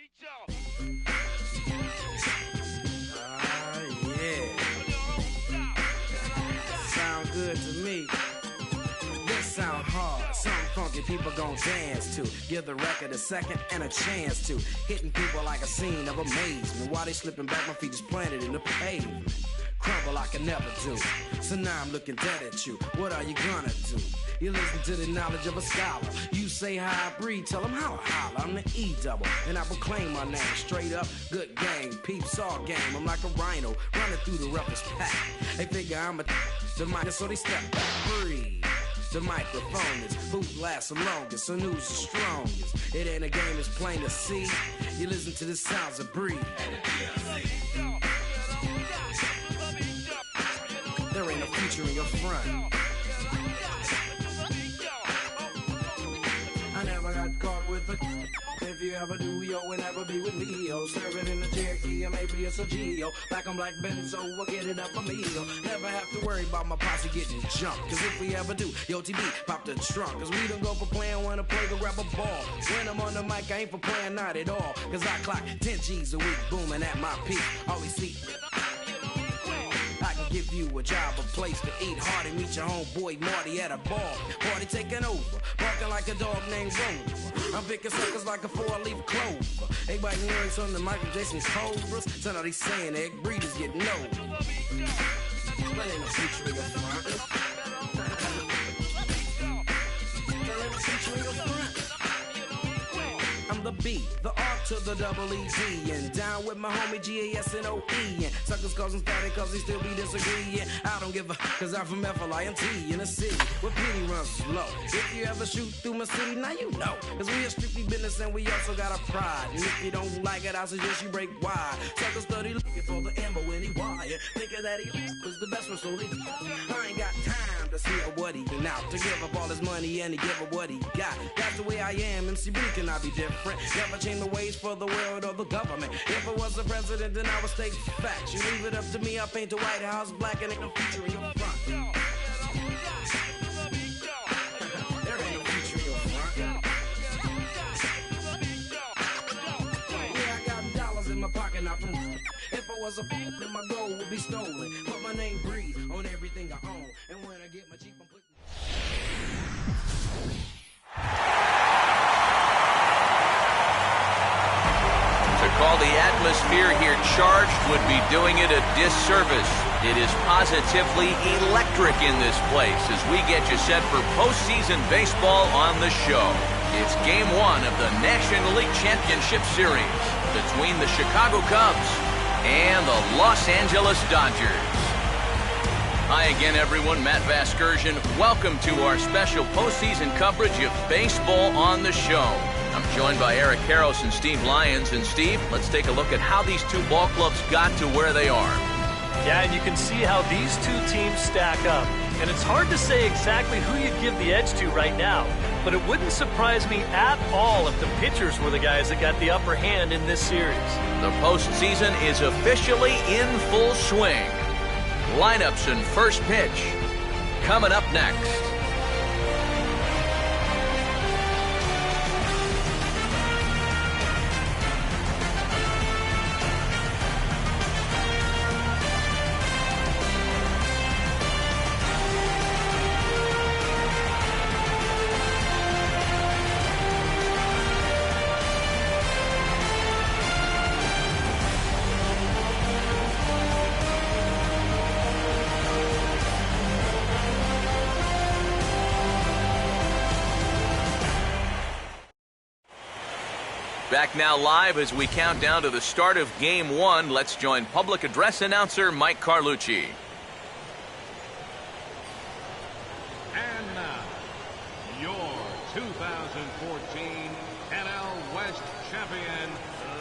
Yeah. Sound good to me. This sound hard. Something funky people gon' dance to. Give the record a second and a chance to. Hitting people like a scene of amazement. While they slipping back, my feet just planted in the pavement. Crumble like I never do. So now I'm looking dead at you. What are you gonna do? You listen to the knowledge of a scholar. You say how I breathe, tell them how I holler. I'm the E-double, and I proclaim my name. Straight up, good game, peeps all game. I'm like a rhino, running through the roughest pack. They figure I'm the mic, so they step back. Breathe. The microphone is who lasts the longest, so who's the strongest. It ain't a game, it's plain to see. You listen to the sounds of breathe. There ain't no future in your front. I never got caught with a. If you ever do, yo, and never be with me, yo. Serving in a Cherokee, or maybe it's a Geo. Like I'm like Benzo, we'll get it up for me, yo. Never have to worry about my posse getting jumped. Cause if we ever do, yo, TB, pop the trunk. Cause we don't go for playing, wanna play, go grab a ball. When I'm on the mic, I ain't for playing, not at all. Cause I clock 10 G's a week, booming at my peak. Always see. I can give you a job, a place to eat. Hardy, meet your homeboy Marty at a bar. Party taking over, barking like a dog named Rover. I'm picking suckers like a 4-leaf clover. Everybody hearing some of the Michael Jason's Cobras. So now they saying egg breeders getting over. But ain't no future in your front. There ain't no future in your front. I'm the B, the R to the double E-D. And down with my homie G-A-S-N-O-E. And suckers causing static cause they still be disagreeing. I don't give a, cause I'm from F-L-I-N-T in a city where pity runs slow. If you ever shoot through my city, now you know. Cause we are strictly business and we also got a pride. And if you don't like it, I suggest you break wide. Suckers study looking for the ammo when he wired. Thinking that he was the best one, so they I ain't got time to see what he can out. To give up all his money and to give up what he got. That's the way I am, MC Bree cannot be different. Never change the ways for the world or the government. If I was the president, then I would state facts. You leave it up to me, I paint the White House black and ain't no future in your front. There ain't no future in your front. Yeah, I got dollars in my pocket, not from. If I was a then my gold would be stolen. Put my name Bree on everything I own. And when I get my Jeep, I'm putting. To call the atmosphere here charged would be doing it a disservice. It is positively electric in this place as we get you set for postseason baseball on the show. It's Game 1 of the National League Championship Series between the Chicago Cubs and the Los Angeles Dodgers. Hi again, everyone. Matt Vasgersian. Welcome to our special postseason coverage of baseball on the show. I'm joined by Eric Karros and Steve Lyons. And Steve, let's take a look at how these two ball clubs got to where they are. Yeah, and you can see how these two teams stack up. And it's hard to say exactly who you'd give the edge to right now. But it wouldn't surprise me at all if the pitchers were the guys that got the upper hand in this series. The postseason is officially in full swing. Lineups and first pitch coming up next. Back now live as we count down to the start of Game 1. Let's join public address announcer Mike Carlucci. And now, your 2014 NL West champion,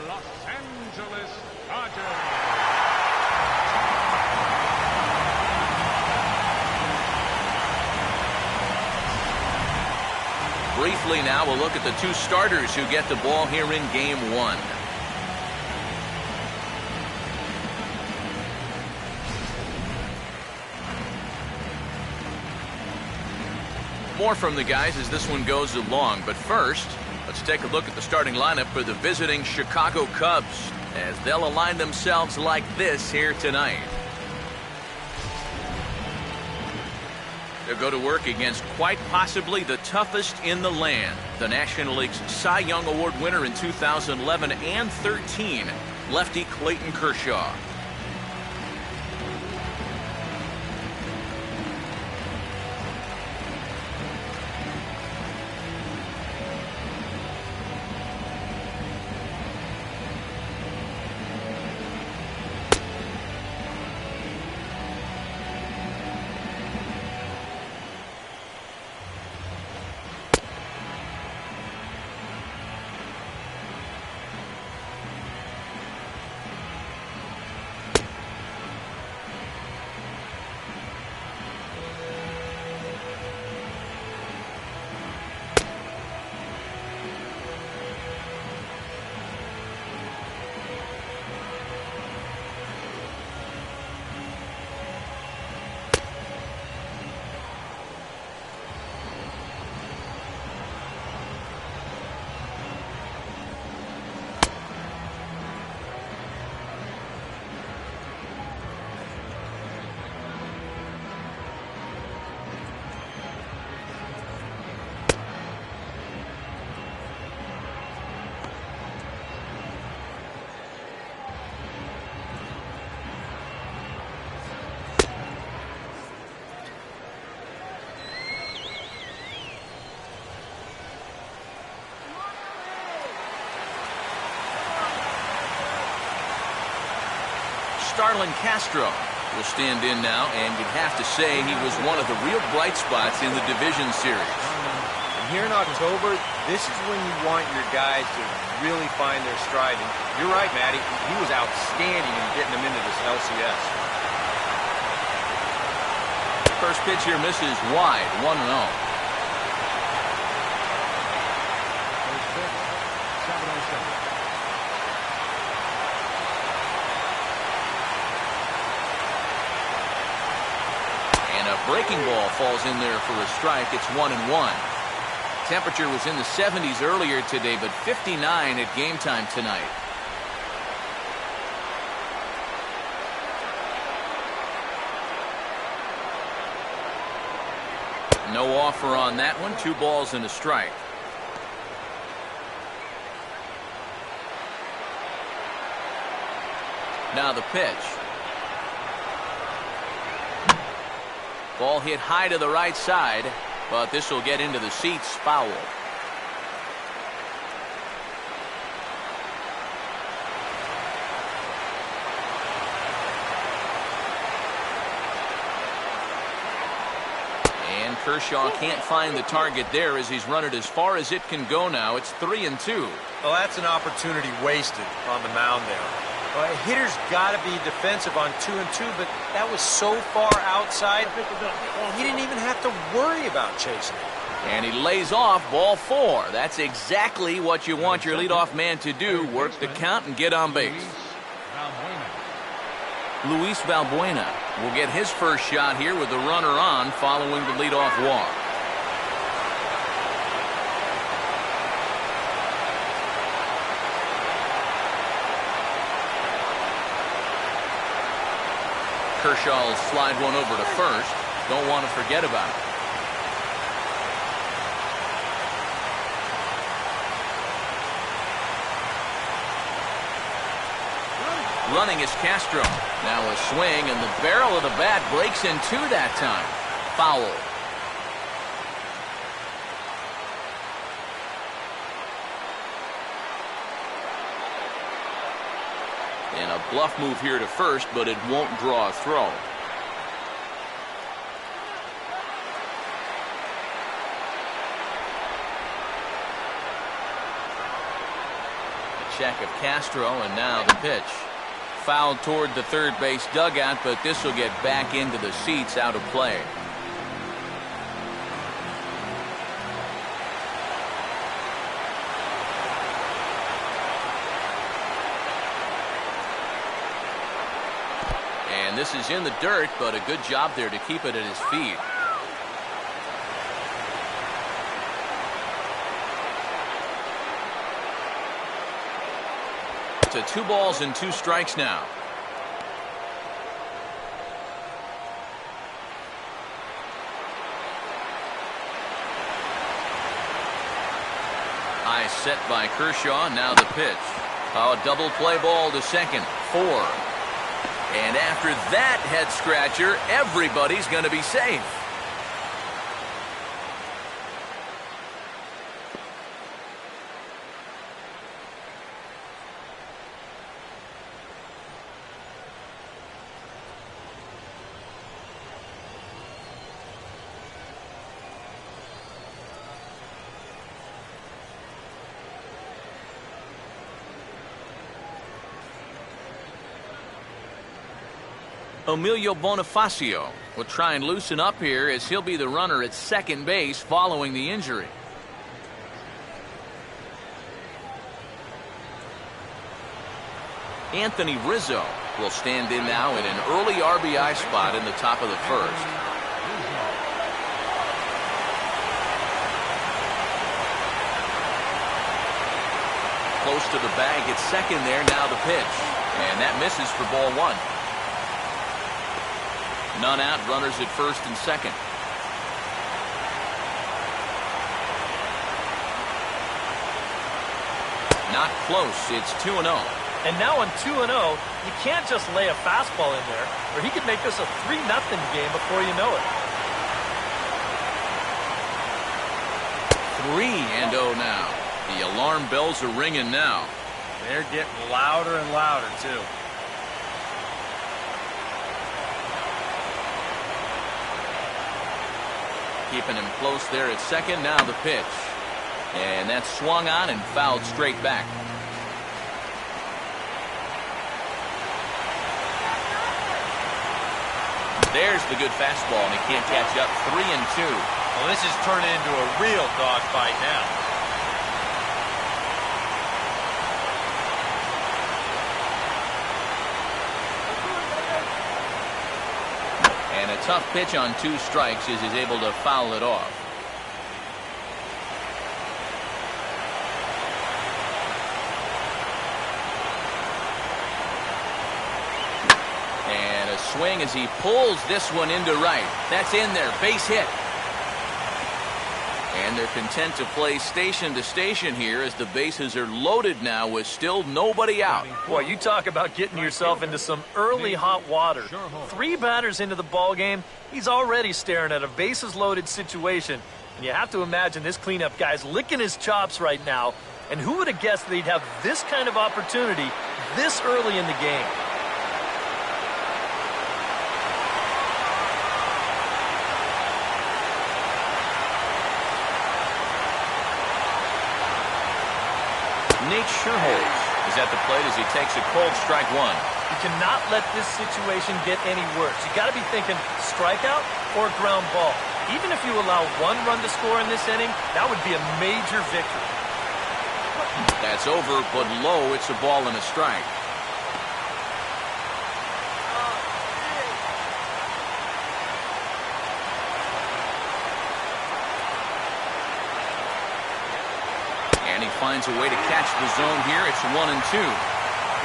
Los Angeles Dodgers. Briefly now, we'll look at the two starters who get the ball here in Game 1. More from the guys as this one goes along. But first, a Let's take a look at the starting lineup for the visiting Chicago Cubs as they'll align themselves like this here tonight. They'll go to work against quite possibly the toughest in the land, the National League's Cy Young Award winner in 2011 and 13, lefty Clayton Kershaw. Starlin Castro will stand in now, and you'd have to say he was one of the real bright spots in the division series. And here in October, this is when you want your guys to really find their stride. And you're right, Matty. He was outstanding in getting them into this LCS. First pitch here misses wide, 1-0. Breaking ball falls in there for a strike. It's 1-1. Temperature was in the 70s earlier today, but 59 at game time tonight. No offer on that one. 2 balls and a strike. Now the pitch. Ball hit high to the right side, but this will get into the seats, foul. And Kershaw can't find the target there as he's run it as far as it can go now. It's 3-2. Well, that's an opportunity wasted on the mound there. Well, a hitter's got to be defensive on 2-2, but that was so far outside, he didn't even have to worry about chasing it. And he lays off ball 4. That's exactly what you want your leadoff man to do, work the count and get on base. Luis Valbuena will get his first shot here with the runner on following the leadoff walk. Kershaw will slide one over to first. Don't want to forget about it. Running is Castro. Now a swing, and the barrel of the bat breaks in 2 that time. Foul. And a bluff move here to first, but it won't draw a throw. A check of Castro, and now the pitch. Fouled toward the third base dugout, but this will get back into the seats, out of play. And this is in the dirt, but a good job there to keep it at his feet. to 2 balls and 2 strikes now. High set by Kershaw. Now the pitch. Oh, double play ball to second. 4. And after that head scratcher, everybody's going to be safe. Emilio Bonifacio will try and loosen up here as he'll be the runner at second base following the injury. Anthony Rizzo will stand in now in an early RBI spot in the top of the first. Close to the bag at second there. Now the pitch. And that misses for ball 1. None out, runners at first and second. Not close, it's 2-0. And now on 2-0, you can't just lay a fastball in there, or he could make this a 3-0 game before you know it. 3-0 now. The alarm bells are ringing now. They're getting louder and louder, too. Keeping him close there at second. Now the pitch. And that's swung on and fouled straight back. There's the good fastball, and he can't catch up. 3-2. Well, this is turning into a real dogfight now. And a tough pitch on 2 strikes as he's able to foul it off. And a swing as he pulls this one into right. That's in there. Base hit. And they're content to play station to station here as the bases are loaded now with still nobody out. Boy, you talk about getting yourself into some early hot water. 3 batters into the ball game, he's already staring at a bases loaded situation. And you have to imagine this cleanup guy's licking his chops right now. And who would have guessed that he'd have this kind of opportunity this early in the game? Nate Sherholz is at the plate as he takes a cold strike 1. You cannot let this situation get any worse. You got to be thinking strikeout or ground ball. Even if you allow 1 run to score in this inning, that would be a major victory. That's over, but low. It's a ball and a strike. And he finds a way to catch the zone here. It's 1-2.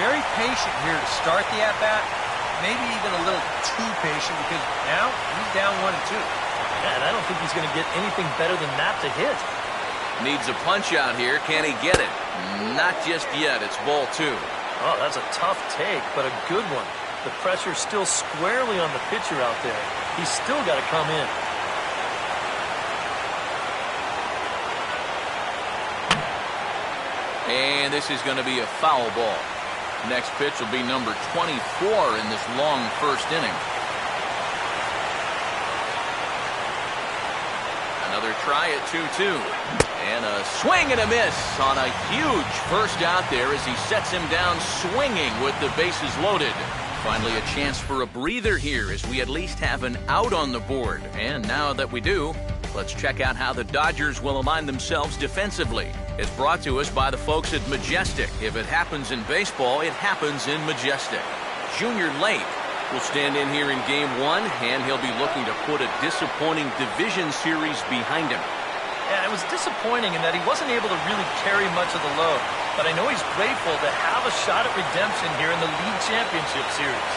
Very patient here to start the at-bat. Maybe even a little too patient because now he's down 1-2. Man, I don't think he's going to get anything better than that to hit. Needs a punch out here. Can he get it? Not just yet. It's ball 2. Oh, that's a tough take, but a good one. The pressure's still squarely on the pitcher out there. He's still got to come in. And this is going to be a foul ball. Next pitch will be number 24 in this long first inning. Another try at 2-2. And a swing and a miss on a huge first out there as he sets him down swinging with the bases loaded. Finally a chance for a breather here as we at least have an out on the board. And now that we do, let's check out how the Dodgers will align themselves defensively. It's brought to us by the folks at Majestic. If it happens in baseball, it happens in Majestic. Junior Lake will stand in here in Game 1, and he'll be looking to put a disappointing division series behind him. Yeah, it was disappointing in that he wasn't able to really carry much of the load. but I know he's grateful to have a shot at redemption here in the league championship series.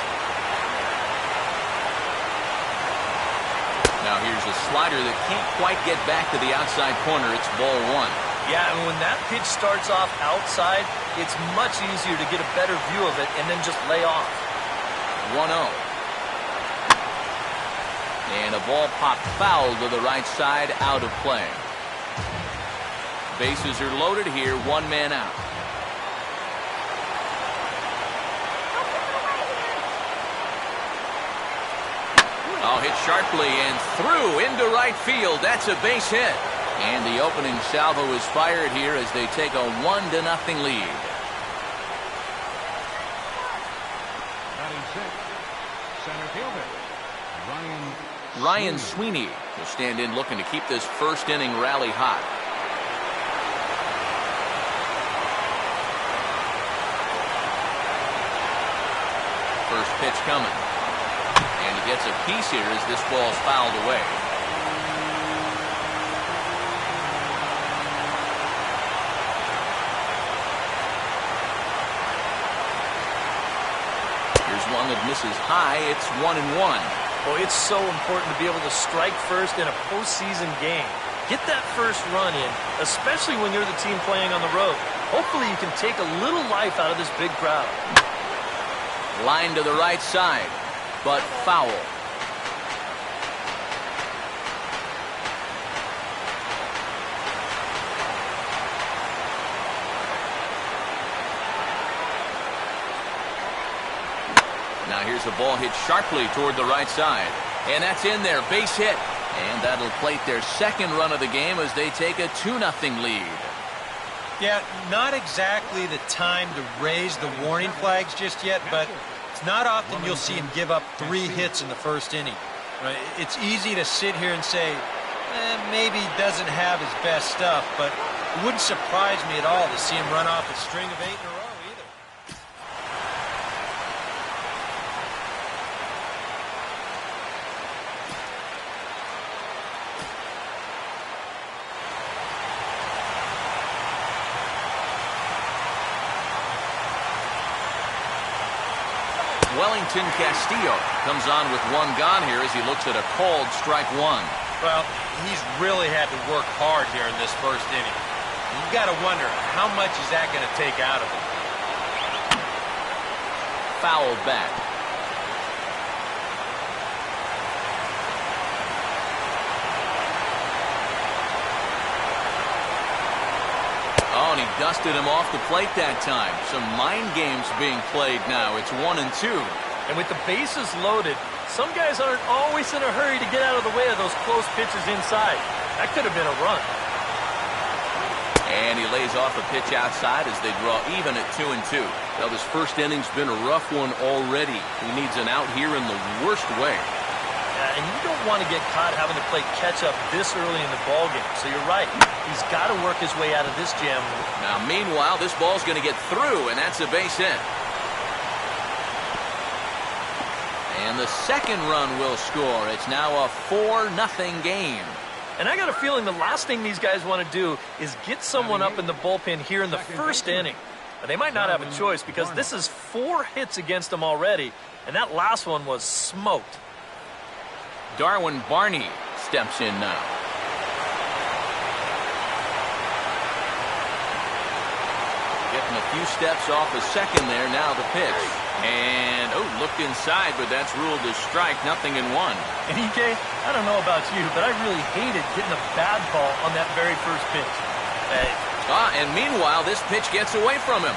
Now here's a slider that can't quite get back to the outside corner. It's ball one. Yeah, and when that pitch starts off outside, it's much easier to get a better view of it and then just lay off. 1-0. And a ball popped foul to the right side, out of play. Bases are loaded here, one man out. Oh, hit sharply and through into right field. That's a base hit. And the opening salvo is fired here as they take a 1-0 lead. Batting six, center fielder, Ryan Sweeney will stand in looking to keep this first inning rally hot. First pitch coming. And he gets a piece here as this ball's fouled away. Here's one that misses high. It's 1-1. Well, it's so important to be able to strike first in a postseason game. Get that first run in, especially when you're the team playing on the road. Hopefully you can take a little life out of this big crowd. Line to the right side, but foul. Now here's a ball hit sharply toward the right side. And that's in there, base hit. And that'll plate their second run of the game as they take a 2-0 lead. Yeah, not exactly the time to raise the warning flags just yet, but it's not often you'll see him give up 3 hits in the first inning. Right? It's easy to sit here and say, maybe he doesn't have his best stuff, but it wouldn't surprise me at all to see him run off a string of 8 in a row. Wellington Castillo comes on with 1 gone here as he looks at a called strike 1. Well, he's really had to work hard here in this first inning. You've got to wonder, how much is that going to take out of him? Fouled back. Oh, and he dusted him off the plate that time. Some mind games being played now. It's 1-2. And with the bases loaded, some guys aren't always in a hurry to get out of the way of those close pitches inside. That could have been a run. And he lays off a pitch outside as they draw even at 2-2. Well, this first inning's been a rough one already. He needs an out here in the worst way. And you don't want to get caught having to play catch-up this early in the ballgame. So you're right. He's got to work his way out of this jam. Now, meanwhile, this ball's going to get through, and that's a base hit. And the second run will score. It's now a 4-0 game. And I got a feeling the last thing these guys want to do is get someone up in the bullpen here in the first inning. But they might not have a choice because this is 4 hits against them already, and that last one was smoked. Darwin Barney steps in now. Getting a few steps off a second there. Now the pitch. And, looked inside, but that's ruled a strike. 0-1. And EK, I don't know about you, but I really hated getting a bad call on that very first pitch. And meanwhile, this pitch gets away from him.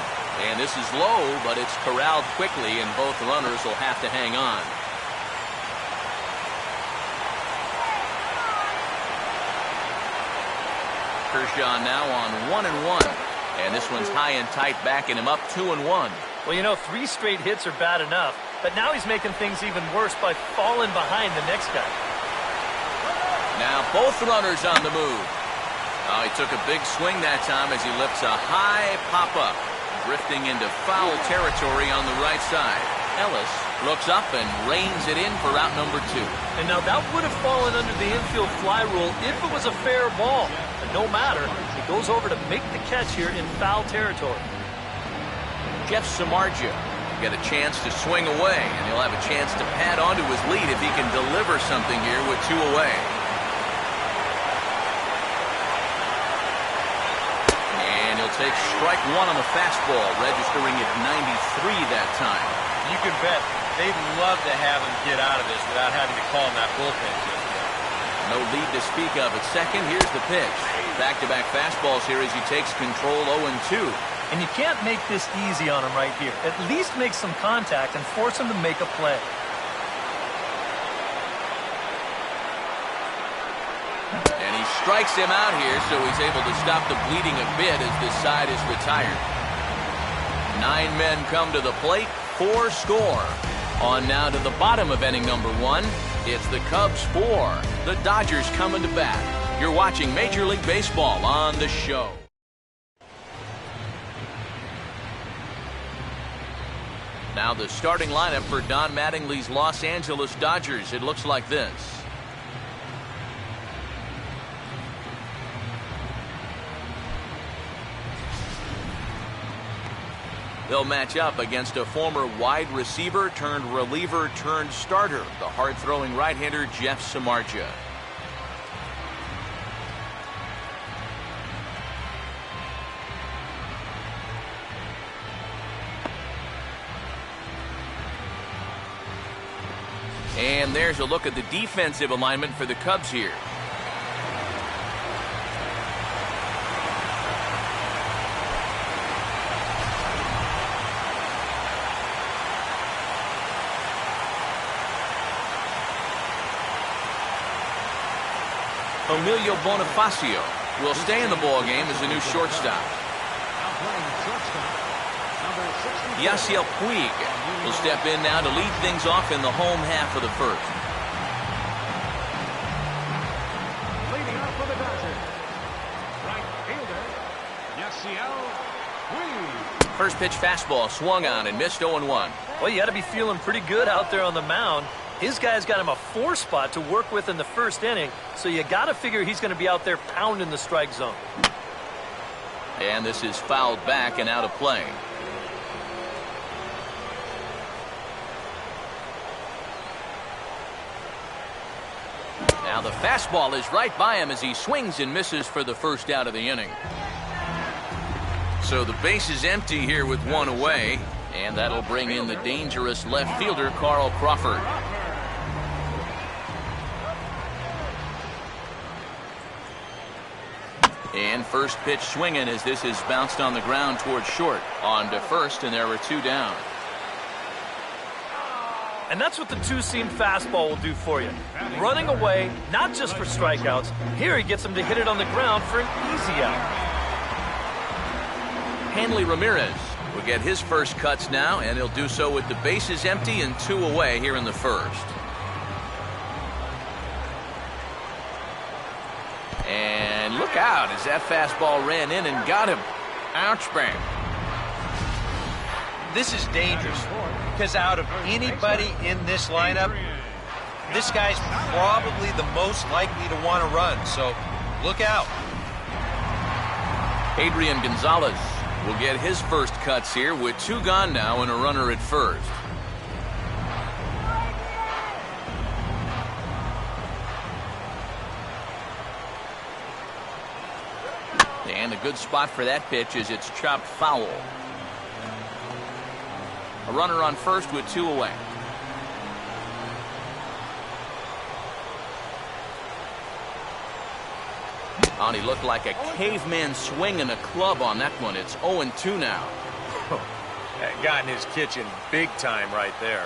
And this is low, but it's corralled quickly, and both runners will have to hang on. Kershaw now on 1-1. And this one's high and tight, backing him up 2-1. Well, you know, 3 straight hits are bad enough, but now he's making things even worse by falling behind the next guy. Now both runners on the move. Oh, he took a big swing that time as he lifts a high pop-up, drifting into foul territory on the right side. Ellis looks up and reins it in for out number 2. And now that would have fallen under the infield fly rule if it was a fair ball. But no matter, he goes over to make the catch here in foul territory. Jeff Samardzija get a chance to swing away, and he'll have a chance to pad onto his lead if he can deliver something here with 2 away. And he'll take strike 1 on the fastball, registering at 93 that time. You can bet they'd love to have him get out of this without having to call him that bullpen just yet. No lead to speak of at second. Here's the pitch. Back-to-back fastballs here as he takes control 0-2. And you can't make this easy on him right here. At least make some contact and force him to make a play. And he strikes him out here, so he's able to stop the bleeding a bit as this side is retired. 9 men come to the plate, 4 score. On now to the bottom of inning number 1. It's the Cubs 4, the Dodgers coming to bat. You're watching Major League Baseball on the show. Now the starting lineup for Don Mattingly's Los Angeles Dodgers. It looks like this. They'll match up against a former wide receiver turned reliever turned starter, the hard-throwing right-hander Jeff Samardzija. And there's a look at the defensive alignment for the Cubs here. Emilio Bonifacio will stay in the ballgame as the new shortstop. Yasiel Puig will step in now to lead things off in the home half of the first. Leading off for the Dodgers, right fielder, Yasiel Puig. First pitch fastball swung on and missed 0-1. Well, you got to be feeling pretty good out there on the mound. His guy's got him a 4 spot to work with in the first inning, so you got to figure he's going to be out there pounding the strike zone. And this is fouled back and out of play. Now the fastball is right by him as he swings and misses for the first out of the inning. So the base is empty here with 1 away, and that'll bring in the dangerous left fielder, Carl Crawford. And first pitch swinging as this is bounced on the ground towards short. On to first, and there were 2 down. And that's what the 2-seam fastball will do for you. Running away, not just for strikeouts. Here he gets him to hit it on the ground for an easy out. Hanley Ramirez will get his first cuts now, and he'll do so with the bases empty and 2 away here in the first. And look out as that fastball ran in and got him. Ouch, bang. This is dangerous because out of anybody in this lineup, this guy's probably the most likely to want to run, so look out. Adrian Gonzalez will get his first cuts here with 2 gone now and a runner at first. And a good spot for that pitch as it's chopped foul. A runner on first with 2 away. And he looked like a caveman swinging a club on that one. It's 0-2 now. That got in his kitchen big time right there.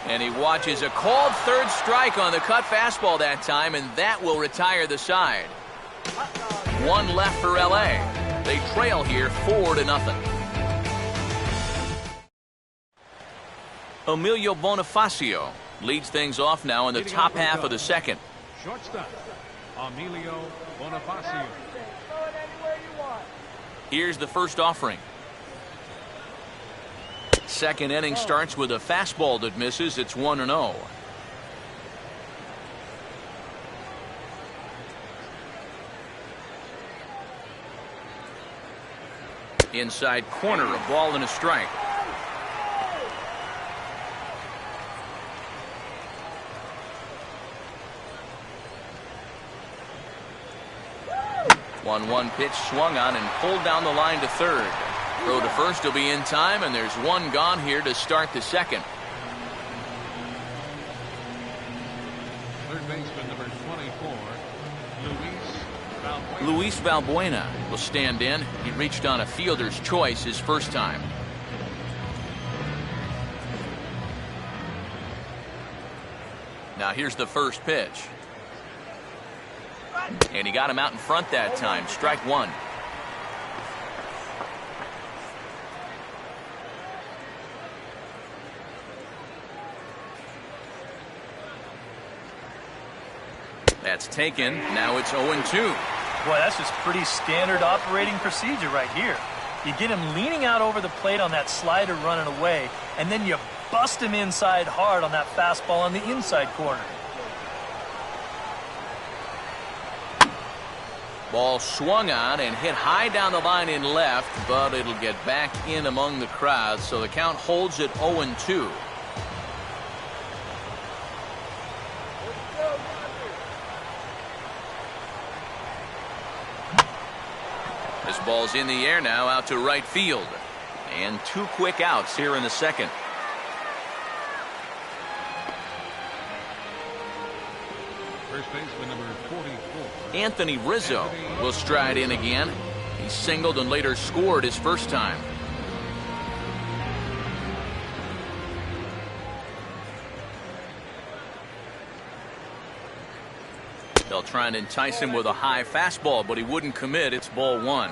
And he watches a called third strike on the cut fastball that time, and that will retire the side. 1 left for LA. They trail here 4-0. Emilio Bonifacio leads things off now in the top half of the second. Shortstop, Emilio Bonifacio. Here's the first offering. Second inning starts with a fastball that misses. It's 1-0. Inside corner, a ball and a strike. One pitch swung on and pulled down the line to third. Throw to first will be in time, and there's one gone here to start the second. Third baseman number 24, Luis Valbuena will stand in. He reached on a fielder's choice his first time. Now here's the first pitch. And he got him out in front that time. Strike one. That's taken. Now it's 0-2. Boy, that's just pretty standard operating procedure right here. You get him leaning out over the plate on that slider running away, and then you bust him inside hard on that fastball on the inside corner. Ball swung on and hit high down the line in left, but it'll get back in among the crowd, so the count holds at 0-2. This ball's in the air now, out to right field. And two quick outs here in the second. first baseman number 44. Anthony Rizzo will stride in again. He singled and later scored his first time. They'll try and entice him with a high fastball, but he wouldn't commit. It's ball one.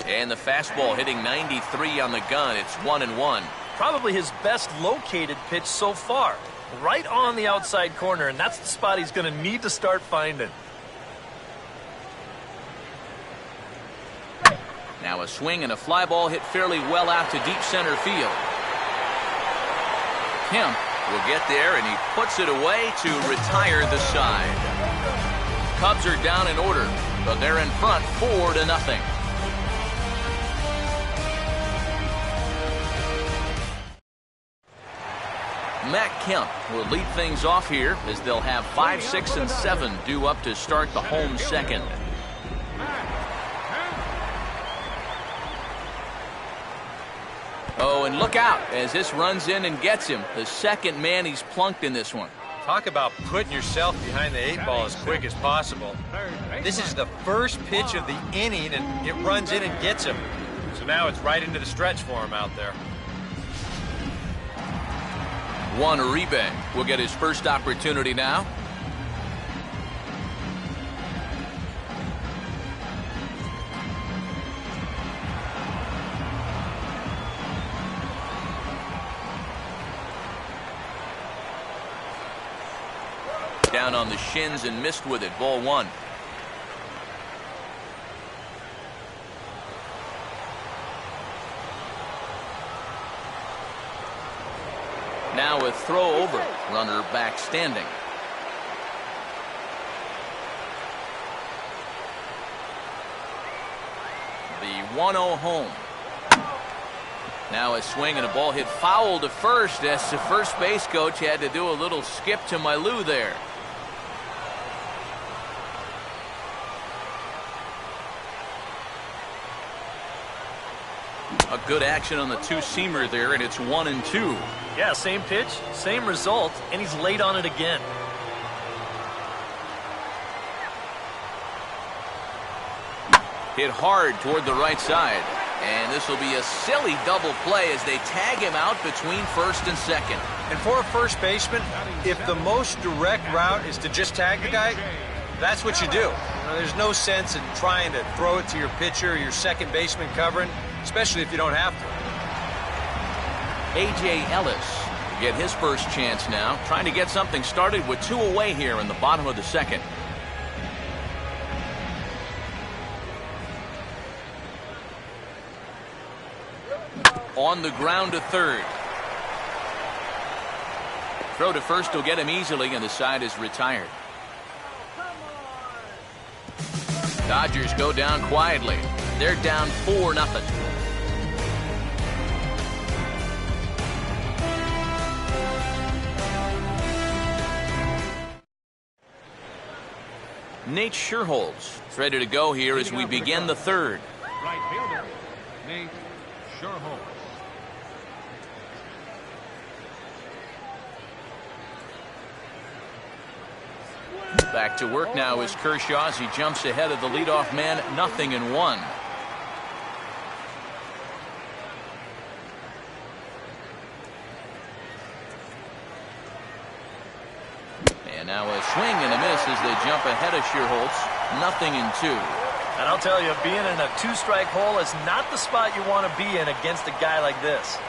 And the fastball hitting 93 on the gun. It's 1-1. Probably his best located pitch so far. Right on the outside corner, and that's the spot he's going to need to start finding. Now a swing and a fly ball hit fairly well out to deep center field. Kemp will get there, and he puts it away to retire the side. Cubs are down in order, but they're in front 4-0. Matt Kemp will lead things off here as they'll have 5, 6, and 7 due up to start the home second. Oh, and look out as this runs in and gets him. The second man he's plunked in this one. Talk about putting yourself behind the 8 ball as quick as possible. This is the first pitch of the inning, and it runs in and gets him. So now it's right into the stretch for him out there. Juan Uribe will get his first opportunity now. Down on the shins and missed with it. Ball one. Now a throw over. Runner back standing. The 1-0 home. Now a swing and a ball hit foul to first as the first base coach had to do a little skip to Mailou there. A good action on the two-seamer there, and it's 1-2. Yeah, same pitch, same result, and he's late on it again. Hit hard toward the right side. And this will be a silly double play as they tag him out between first and second. And for a first baseman, if the most direct route is to just tag the guy, that's what you do. There's no sense in trying to throw it to your pitcher or your second baseman covering, especially if you don't have to. A.J. Ellis will get his first chance now, trying to get something started with 2 away here in the bottom of the second. On the ground to third. Throw to first will get him easily, and the side is retired. Dodgers go down quietly. They're down 4-0. Nate Sherholz is ready to go here as we begin the third. Right fielder, Nate Sherholz. Back to work now is Kershaw as he jumps ahead of the leadoff man, 0-1. And now a swing and a miss as they jump ahead of Sherholz, 0-2. And I'll tell you, being in a two-strike hole is not the spot you want to be in against a guy like this.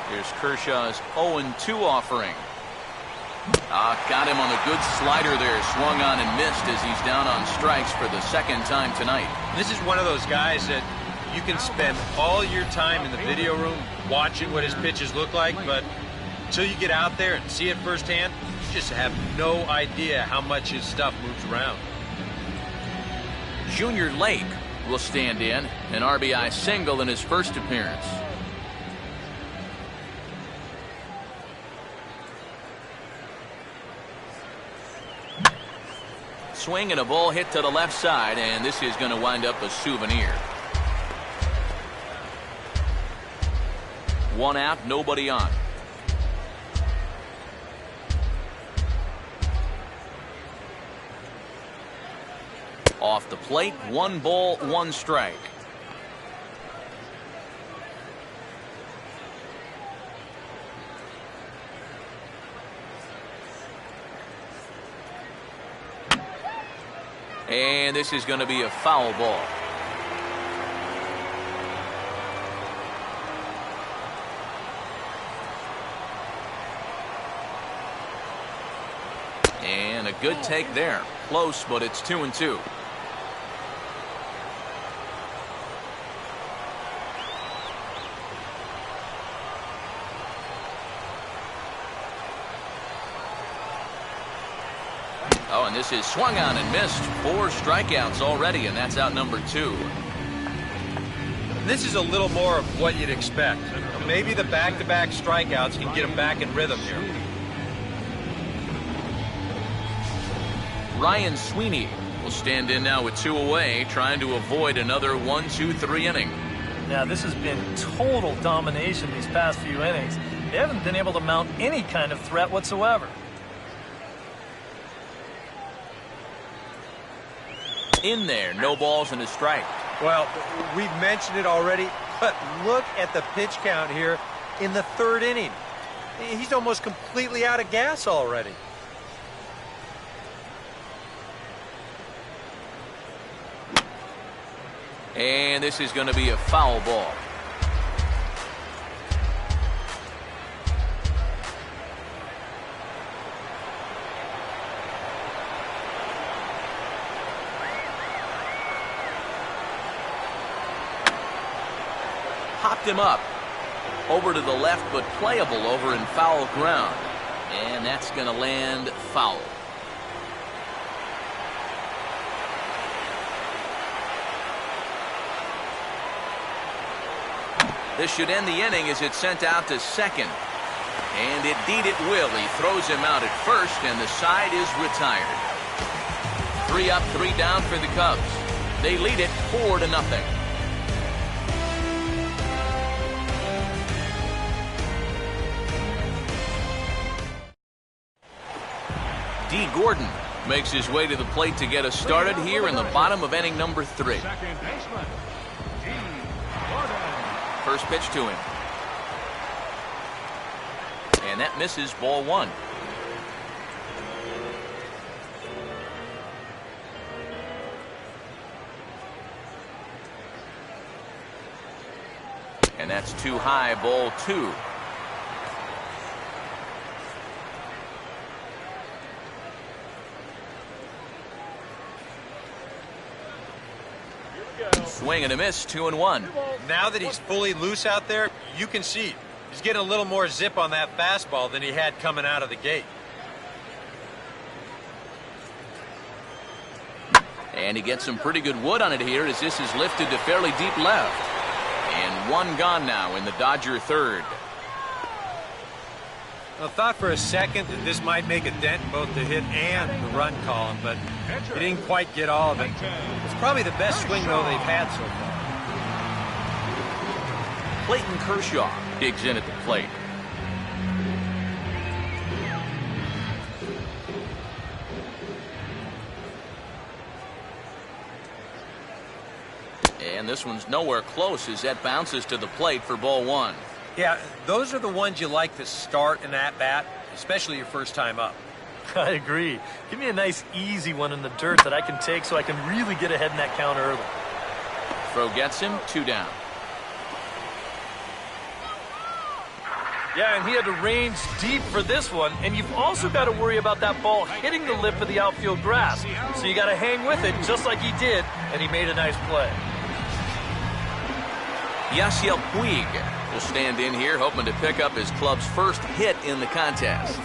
Here's Kershaw's 0-2 offering. Got him on a good slider there. Swung on and missed as he's down on strikes for the second time tonight. This is one of those guys that you can spend all your time in the video room watching what his pitches look like, but until you get out there and see it firsthand, you just have no idea how much his stuff moves around. Junior Lake will stand in, an RBI single in his first appearance. Swing and a ball hit to the left side, and this is going to wind up a souvenir. One out, nobody on. Off the plate, 1 ball, 1 strike. And this is going to be a foul ball. And a good take there. Close, but it's 2-2. Oh, and this is swung on and missed. 4 strikeouts already, and that's out number 2. This is a little more of what you'd expect. Maybe the back-to-back strikeouts can get him back in rhythm here. Ryan Sweeney will stand in now with 2 away, trying to avoid another 1-2-3 inning. Now, this has been total domination these past few innings. They haven't been able to mount any kind of threat whatsoever. In there, no balls and a strike. Well, we've mentioned it already, but look at the pitch count here in the 3rd inning. He's almost completely out of gas already. And this is going to be a foul ball. Popped him up. Over to the left, but playable over in foul ground. And that's going to land foul. This should end the inning as it's sent out to second. And indeed it will. He throws him out at first, and the side is retired. 3 up, 3 down for the Cubs. They lead it 4-0. D. Gordon makes his way to the plate to get us started here in the bottom of inning number 3. Second baseman, D. Gordon. First pitch to him. And that misses, ball 1. And that's too high, ball 2. Swing and a miss, 2-1. Now that he's fully loose out there, you can see He's getting a little more zip on that fastball than he had coming out of the gate. And he gets some pretty good wood on it here as this is lifted to fairly deep left. And one gone now in the Dodger third. I thought for a second that this might make a dent in both the hit and the run column, but he didn't quite get all of it. It's probably the best swing, though, they've had so far. Clayton Kershaw digs in at the plate. And this one's nowhere close as that bounces to the plate for ball one. Yeah, those are the ones you like to start in at-bat, especially your first time up. I agree. Give me a nice, easy one in the dirt that I can take so I can really get ahead in that count early. Throw gets him, 2 down. Yeah, and he had to range deep for this one, and you've also got to worry about that ball hitting the lip of the outfield grass. So you got to hang with it just like he did, and he made a nice play. Yasiel Puig will stand in here, hoping to pick up his club's first hit in the contest.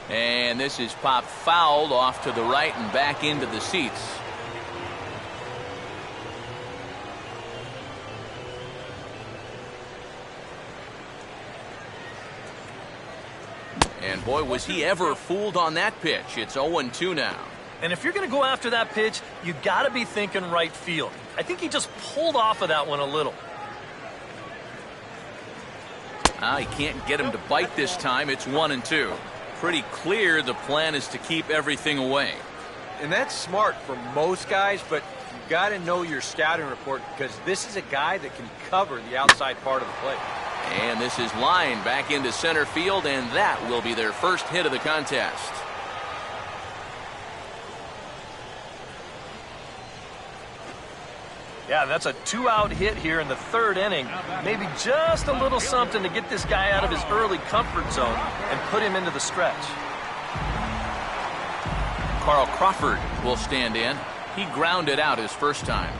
And this is popped fouled off to the right and back into the seats. And boy, was he ever fooled on that pitch. It's 0-2 now. And if you're going to go after that pitch, you got to be thinking right field. I think he just pulled off of that one a little. He can't get him to bite this time. It's 1-2. Pretty clear the plan is to keep everything away. And that's smart for most guys, but you've got to know your scouting report because this is a guy that can cover the outside part of the plate. And this is lined back into center field, and that will be their first hit of the contest. Yeah, that's a 2-out hit here in the third inning. Maybe just a little something to get this guy out of his early comfort zone and put him into the stretch. Carl Crawford will stand in. He grounded out his first time.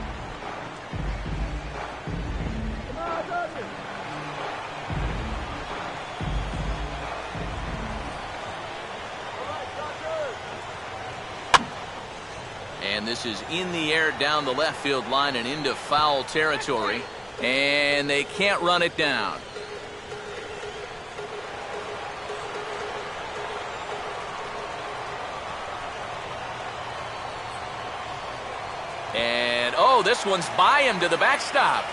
And this is in the air down the left field line and into foul territory. And they can't run it down. And, oh, this one's by him to the backstop.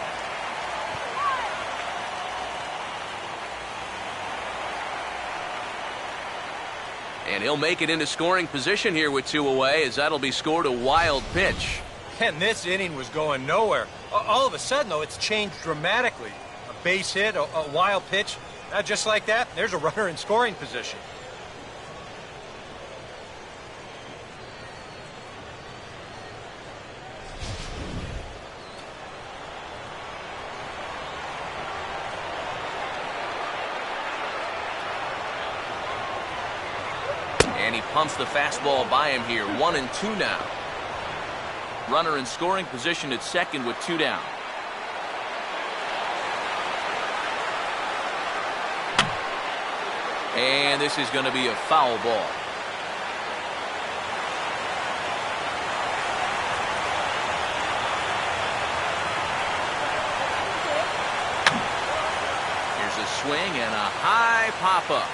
And he'll make it into scoring position here with 2 away, as that'll be scored a wild pitch. And this inning was going nowhere. All of a sudden, though, it's changed dramatically. A base hit, a wild pitch. Just like that, there's a runner in scoring position. And he pumps the fastball by him here. 1-2 now. Runner in scoring position at second with 2 down. And this is going to be a foul ball. Here's a swing and a high pop-up.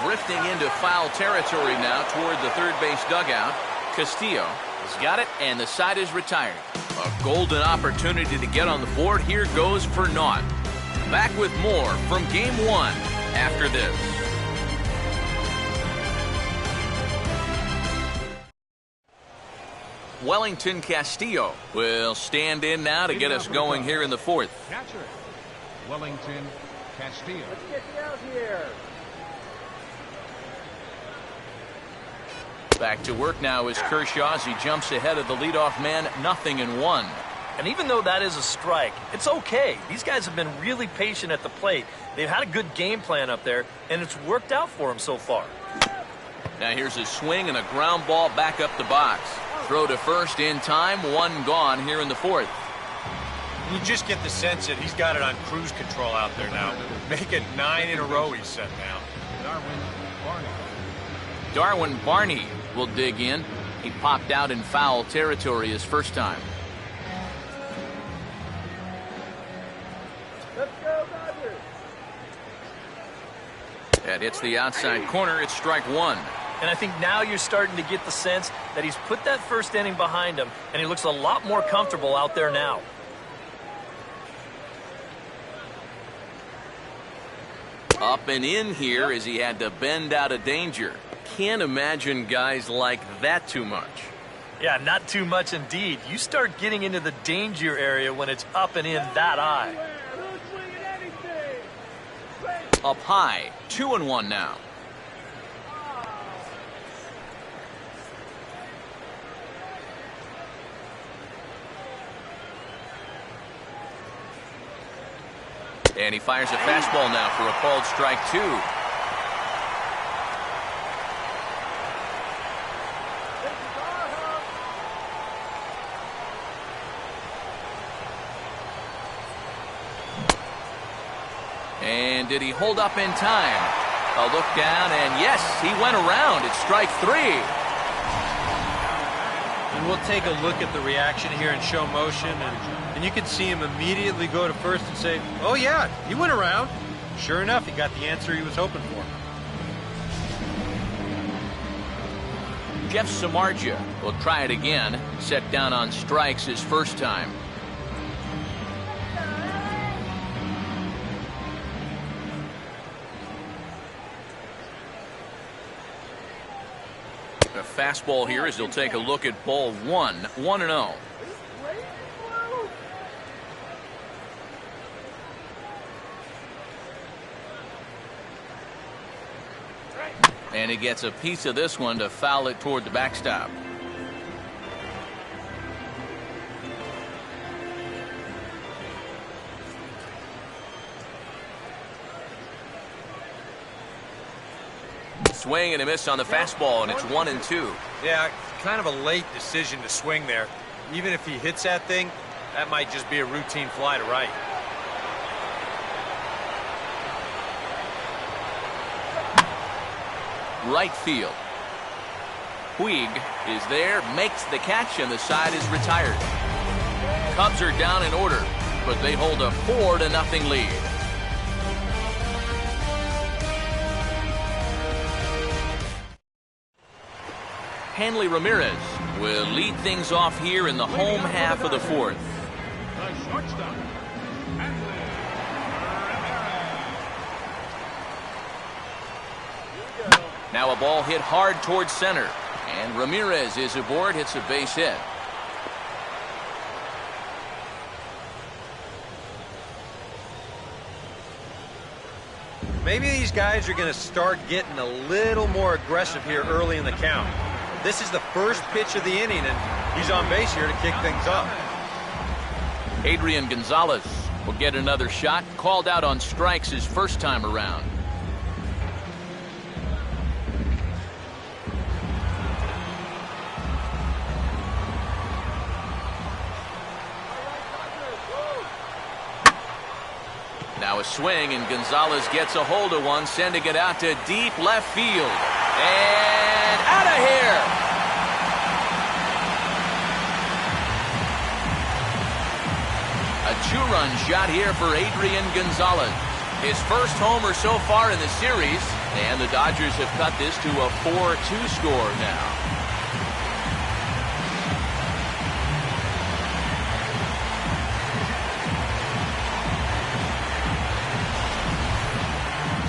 Drifting into foul territory now toward the third base dugout. Castillo has got it, and the side is retired. A golden opportunity to get on the board. Here goes for naught. Back with more from Game 1 after this. Wellington Castillo will stand in now to get us going here in the fourth. Catcher, Wellington Castillo. Let's get you out here. Back to work now is Kershaw as he jumps ahead of the leadoff man, 0-1. And even though that is a strike, it's okay. These guys have been really patient at the plate. They've had a good game plan up there, and it's worked out for them so far. Now here's a swing and a ground ball back up the box. Throw to first in time, one gone here in the fourth. You just get the sense that he's got it on cruise control out there now. Make it 9 in a row he's set now. Darwin Barney will dig in. He popped out in foul territory his first time. That hits the outside corner. It's strike one. And I think now you're starting to get the sense that he's put that first inning behind him, and he looks a lot more comfortable out there now. Up and in here as he had to bend out of danger. Can't imagine guys like that too much. Yeah, not too much indeed. You start getting into the danger area when it's up and in that high. Up high, 2-1 now. And he fires a fastball now for a called strike two. And did he hold up in time? A look down, and yes, he went around. It's strike three. And we'll take a look at the reaction here in show motion, and you can see him immediately go to first and say, oh yeah, he went around. Sure enough, he got the answer he was hoping for. Jeff Samardzija will try it again. Set down on strikes his first time. A fastball here as he'll take a look at ball one. 1-0. And he gets a piece of this one to foul it toward the backstop. Swing and a miss on the fastball, and it's 1-2. Yeah, kind of a late decision to swing there. Even if he hits that thing, that might just be a routine fly to right. Right field. Puig is there, makes the catch, and the side is retired. Cubs are down in order, but they hold a 4-0 lead. Hanley Ramirez will lead things off here in the home half of the fourth. Now a ball hit hard towards center, and Ramirez is aboard, hits a base hit. Maybe these guys are going to start getting a little more aggressive here early in the count. This is the first pitch of the inning, and he's on base here to kick things up. Adrian Gonzalez will get another shot, called out on strikes his first time around. Now a swing, and Gonzalez gets a hold of one, sending it out to deep left field. And out of here! A two-run shot here for Adrian Gonzalez. His first homer so far in the series, and the Dodgers have cut this to a 4-2 score now.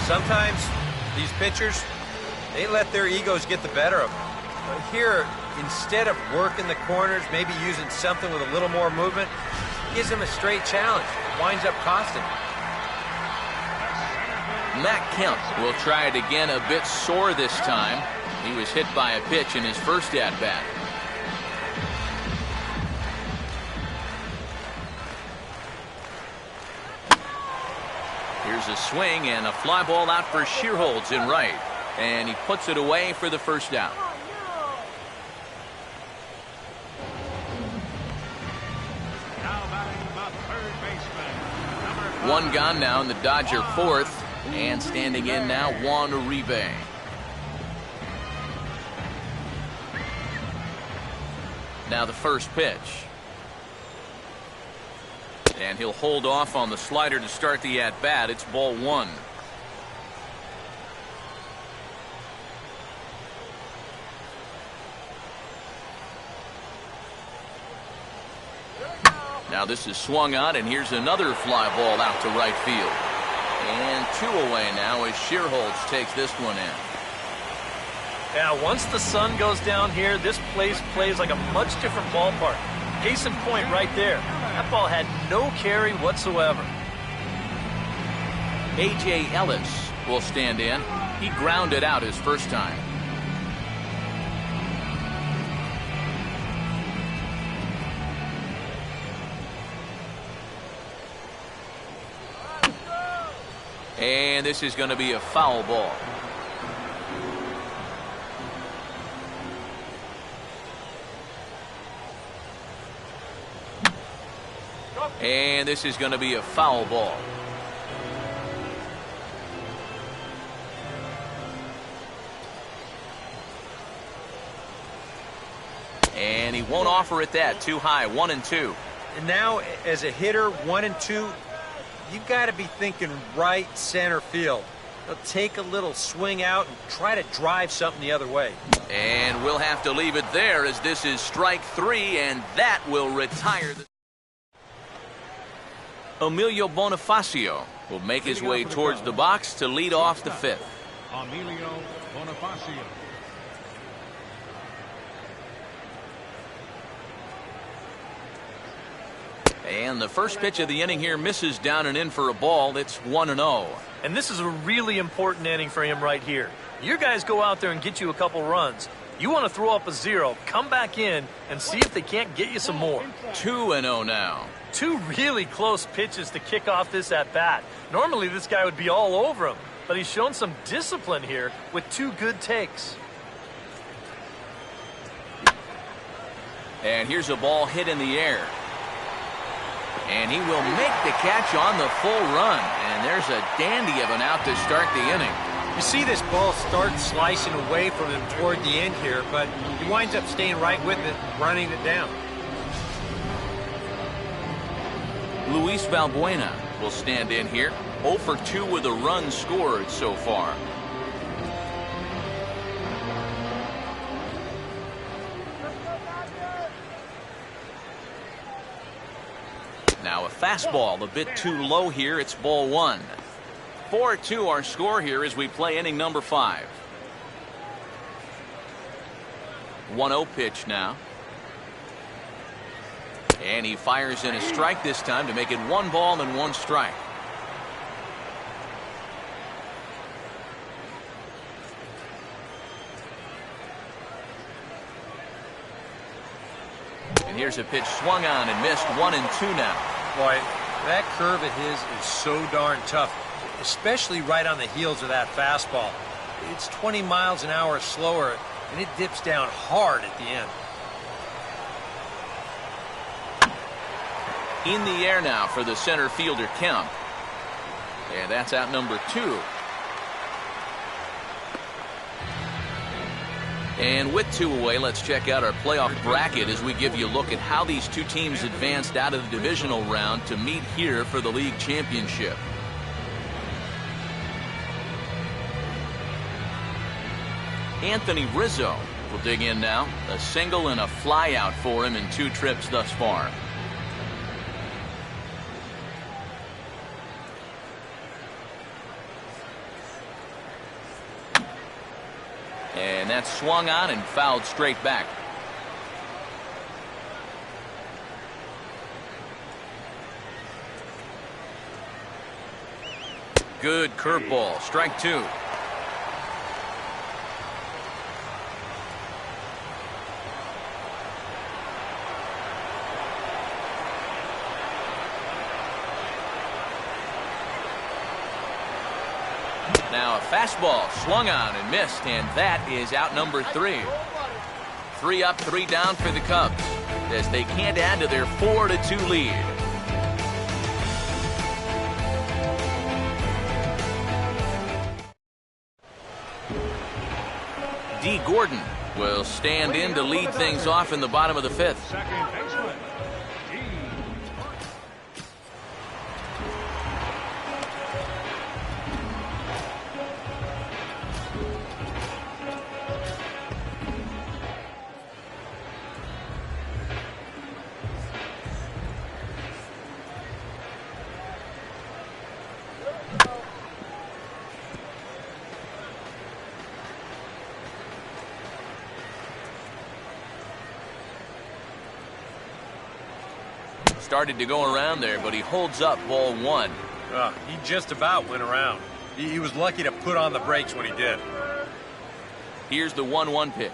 Sometimes these pitchers, they let their egos get the better of them. But here, instead of working the corners, maybe using something with a little more movement, gives them a straight challenge. Winds up costing them. Matt Kemp will try it again, a bit sore this time. He was hit by a pitch in his first at-bat. Here's a swing and a fly ball out for Shearholtz in right. And he puts it away for the first out. third baseman. One gone now in the Dodger fourth. And standing in now, Juan Uribe. Now the first pitch. And he'll hold off on the slider to start the at-bat. It's ball one. Now this is swung on, and here's another fly ball out to right field. And two away now as Shearholtz takes this one in. Yeah, once the sun goes down here, this place plays like a much different ballpark. Case in point right there. That ball had no carry whatsoever. A.J. Ellis will stand in. He grounded out his first time. And this is going to be a foul ball. And this is going to be a foul ball. And he won't offer it that. Too high. 1-2. And now, as a hitter, 1-2, you got to be thinking right center field. They'll take a little swing out and try to drive something the other way. And we'll have to leave it there as this is strike three, and that will retire the... Emilio Bonifacio will make his way towards the box to lead off the fifth. Emilio Bonifacio. And the first pitch of the inning here misses down and in for a ball. It's 1-0. And this is a really important inning for him right here. Your guys go out there and get you a couple runs. You want to throw up a zero, come back in, and see if they can't get you some more. 2-0 now. Two really close pitches to kick off this at-bat. Normally this guy would be all over him, but he's shown some discipline here with two good takes. And here's a ball hit in the air. And he will make the catch on the full run. And there's a dandy of an out to start the inning. You see this ball start slicing away from him toward the end here, but he winds up staying right with it, running it down. Luis Valbuena will stand in here. 0 for 2 with a run scored so far. Now a fastball a bit too low here. It's ball one. 4-2 our score here as we play inning number 5. 1-0 pitch now. And he fires in a strike this time to make it 1 ball and 1 strike. And here's a pitch swung on and missed. 1-2 now. Boy, that curve of his is so darn tough, especially right on the heels of that fastball. It's 20 miles an hour slower, and it dips down hard at the end. In the air now for the center fielder, Kemp. And that's out number 2. And with 2 away, let's check out our playoff bracket as we give you a look at how these two teams advanced out of the divisional round to meet here for the league championship. Anthony Rizzo will dig in now. A single and a fly out for him in 2 trips thus far. And that's swung on and fouled straight back. Good curveball. Strike 2. Now a fastball swung on and missed, and that is out number 3. 3 up, 3 down for the Cubs as they can't add to their 4-2 lead. Gordon will stand in to lead things off in the bottom of the fifth. Second baseman, G. Started to go around there, but he holds up ball one. He just about went around. He was lucky to put on the brakes when he did. Here's the 1-1 pitch.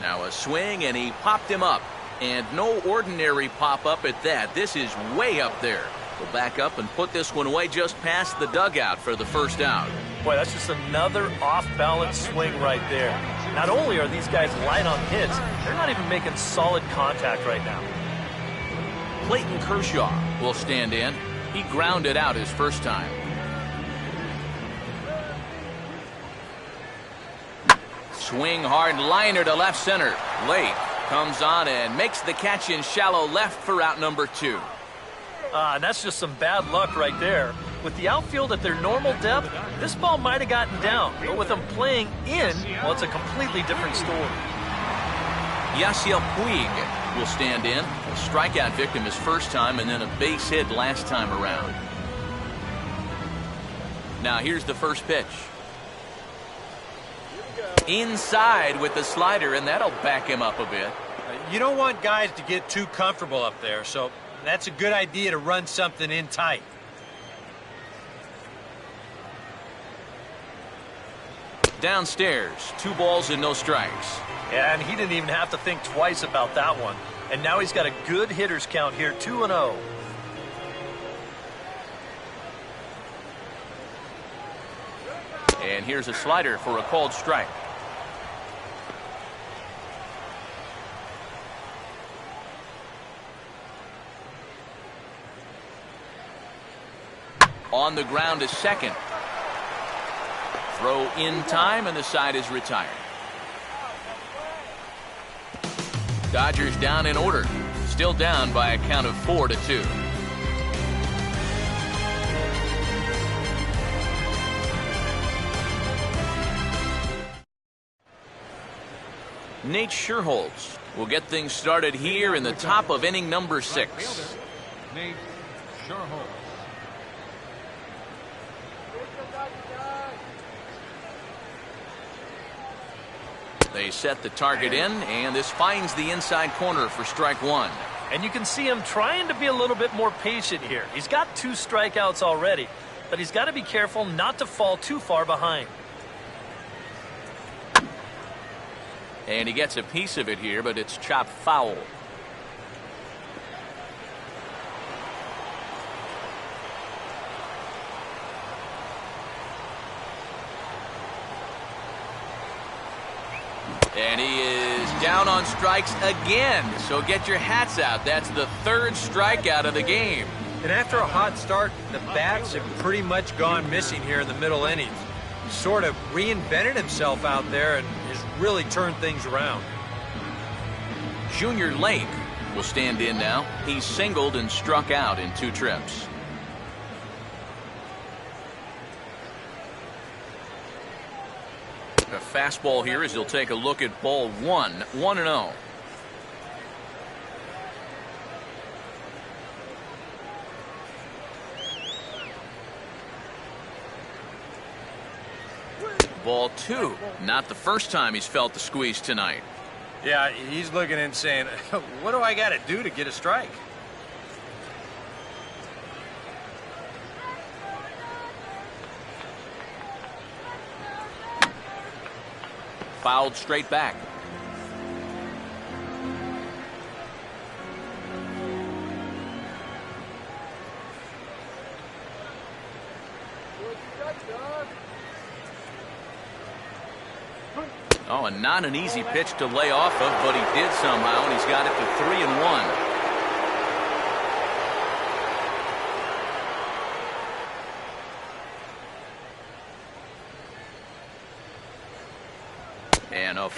Now a swing, and he popped him up. And no ordinary pop-up at that. This is way up there. We'll back up and put this one away just past the dugout for the first out. Boy, that's just another off-balance swing right there. Not only are these guys light on hits, they're not even making solid contact right now. Clayton Kershaw will stand in. He grounded out his first time. Swing hard liner to left center. Lake comes on and makes the catch in shallow left for out number 2. And that's just some bad luck right there. With the outfield at their normal depth, this ball might have gotten down. But with them playing in, well, it's a completely different story. Yasiel Puig will stand in. A strikeout victim his first time and then a base hit last time around. Now here's the first pitch. Inside with the slider, and that'll back him up a bit. You don't want guys to get too comfortable up there, so that's a good idea to run something in tight. Downstairs, 2 balls and no strikes. Yeah, and he didn't even have to think twice about that one. And now he's got a good hitter's count here, 2-0. And here's a slider for a called strike. On the ground is second. Throw in time, and the side is retired. Dodgers down in order. Still down by a count of 4-2. Nate Scherholz will get things started here in the top of inning number 6. Nate Scherholz. They set the target in, and this finds the inside corner for strike 1. And you can see him trying to be a little bit more patient here. He's got 2 strikeouts already, but he's got to be careful not to fall too far behind. And he gets a piece of it here, but it's chopped foul. And he is down on strikes again. So get your hats out. That's the 3rd strikeout of the game. And after a hot start, the bats have pretty much gone missing here in the middle innings. He sort of reinvented himself out there and has really turned things around. Junior Lake will stand in now. He's singled and struck out in 2 trips. A fastball here as he'll take a look at ball 1, 1-0. Ball 2. Not the first time he's felt the squeeze tonight. Yeah, he's looking and saying, what do I got to do to get a strike? Fouled straight back. Oh, and not an easy pitch to lay off of, but he did somehow, and he's got it to 3-1.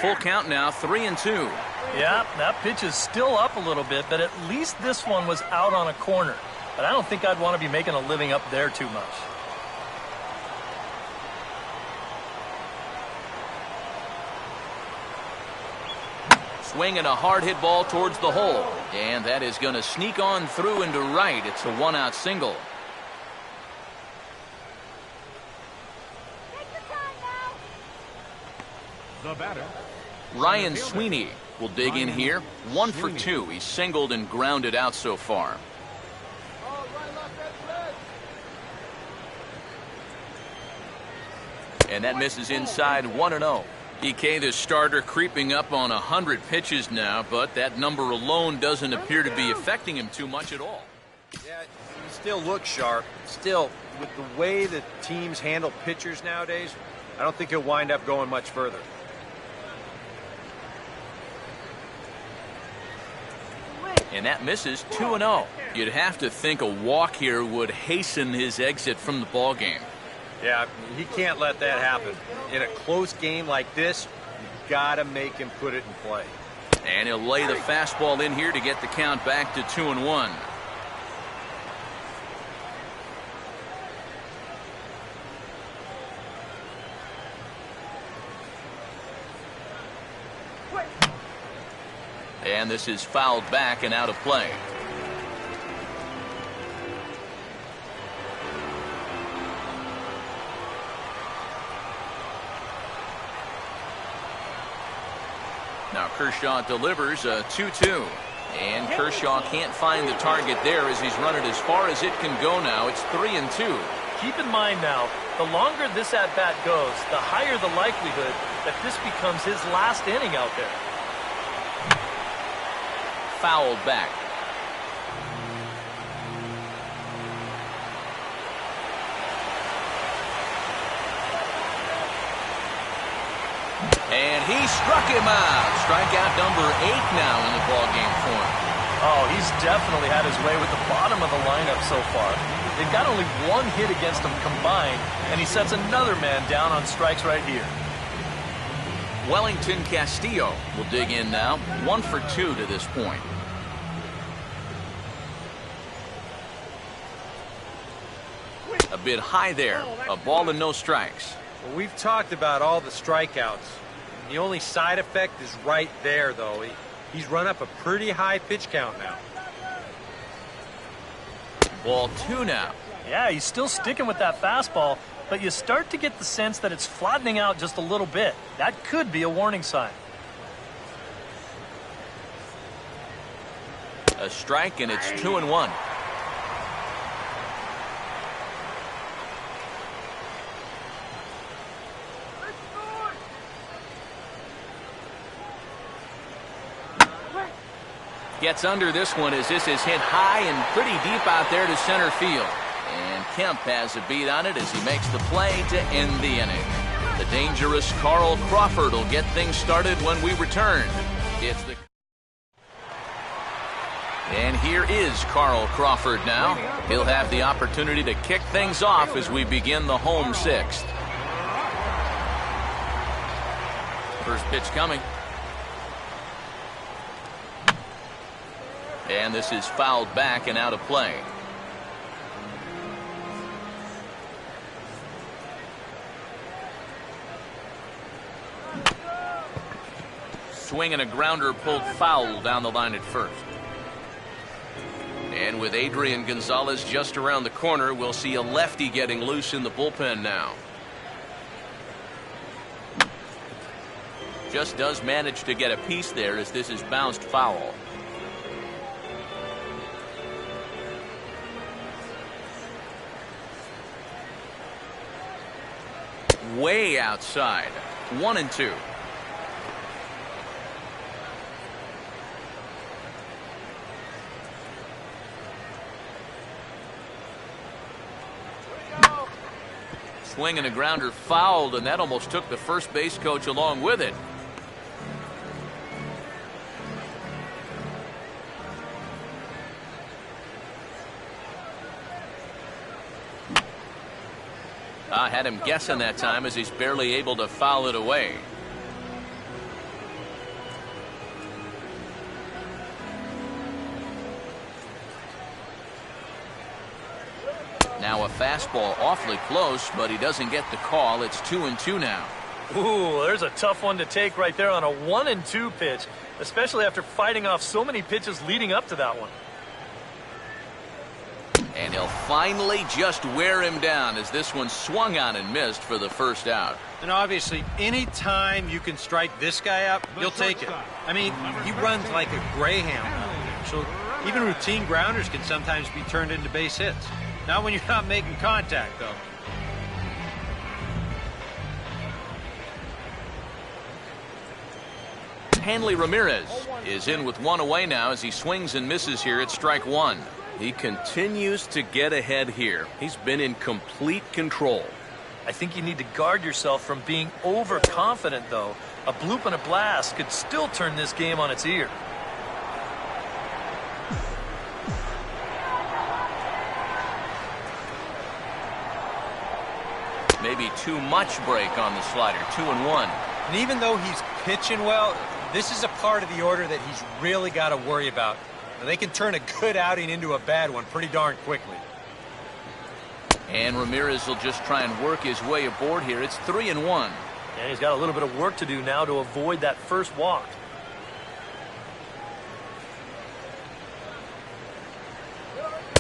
full count now, 3-2. Yeah, that pitch is still up a little bit, but at least this one was out on a corner. But I don't think I'd want to be making a living up there too much. Swinging a hard hit ball towards the hole. And that is going to sneak on through into right. It's a one-out single. The batter. Ryan Sweeney will dig in here. 1 for 2. He's singled and grounded out so far. And that misses inside, 1-0. EK, the starter, creeping up on 100 pitches now, but that number alone doesn't appear to be affecting him too much at all. Yeah, he still looks sharp. Still, with the way that teams handle pitchers nowadays, I don't think he'll wind up going much further. And that misses, 2-0. You'd have to think a walk here would hasten his exit from the ballgame. Yeah, he can't let that happen. In a close game like this, you've got to make him put it in play. And he'll lay the fastball in here to get the count back to 2-1. And this is fouled back and out of play. Now Kershaw delivers a 2-2. And Kershaw can't find the target there as he's run it as far as it can go now. It's 3-2. Keep in mind now, the longer this at-bat goes, the higher the likelihood that this becomes his last inning out there. Fouled back. And he struck him out. Strikeout number 8 now in the ballgame for him. Oh, he's definitely had his way with the bottom of the lineup so far. They've got only one hit against him combined, and he sets another man down on strikes right here. Wellington Castillo will dig in now. 1 for 2 to this point. A bit high there. A ball and no strikes. Well, we've talked about all the strikeouts. The only side effect is right there, though. He's run up a pretty high pitch count now. Ball 2 now. Yeah, he's still sticking with that fastball, but you start to get the sense that it's flattening out just a little bit. That could be a warning sign. A strike, and it's 2-1. Gets under this one as this is hit high and pretty deep out there to center field. And Kemp has a beat on it as he makes the play to end the inning. The dangerous Carl Crawford will get things started when we return. It's the... And here is Carl Crawford now. He'll have the opportunity to kick things off as we begin the home sixth. First pitch coming. And this is fouled back and out of play. Swing and a grounder pulled foul down the line at first. And with Adrian Gonzalez just around the corner, we'll see a lefty getting loose in the bullpen now. Just does manage to get a piece there as this is bounced foul. Way outside. 1-2. Swing and a grounder fouled, and that almost took the first base coach along with it. I had him guessing that time as he's barely able to foul it away. Now a fastball awfully close, but he doesn't get the call. It's 2-2 now. Ooh, there's a tough one to take right there on a 1-2 pitch, especially after fighting off so many pitches leading up to that one. And he'll finally just wear him down as this one swung on and missed for the first out. And obviously, any time you can strike this guy up, you'll take it. I mean, he runs like a greyhound out there, so even routine grounders can sometimes be turned into base hits. Not when you're not making contact, though. Hanley Ramirez is in with one away now as he swings and misses here at strike one. He continues to get ahead here. He's been in complete control. I think you need to guard yourself from being overconfident, though. A bloop and a blast could still turn this game on its ear. Maybe too much break on the slider, 2-1. And even though he's pitching well, this is a part of the order that he's really got to worry about. Now, they can turn a good outing into a bad one pretty darn quickly. And Ramirez will just try and work his way aboard here. It's 3-1. And he's got a little bit of work to do now to avoid that first walk.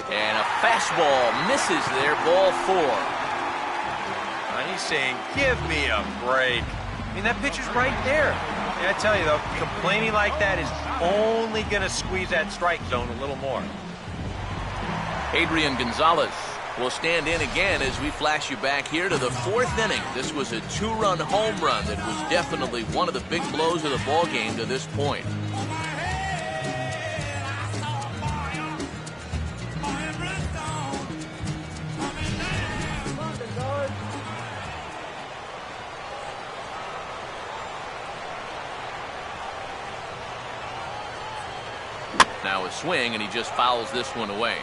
And a fastball misses there, ball 4. And he's saying, give me a break. I mean, that pitch is right there. Yeah, I tell you, though, complaining like that is only going to squeeze that strike zone a little more. Adrian Gonzalez will stand in again as we flash you back here to the 4th inning. This was a 2-run home run that was definitely one of the big blows of the ball game to this point. Now a swing, and he just fouls this one away.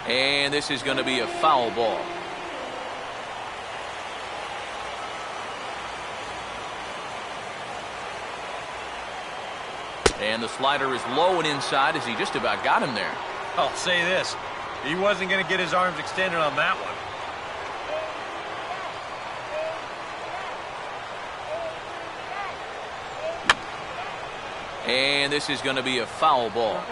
And this is going to be a foul ball. And the slider is low and inside as he just about got him there. I'll say this. He wasn't going to get his arms extended on that one. And this is going to be a foul ball.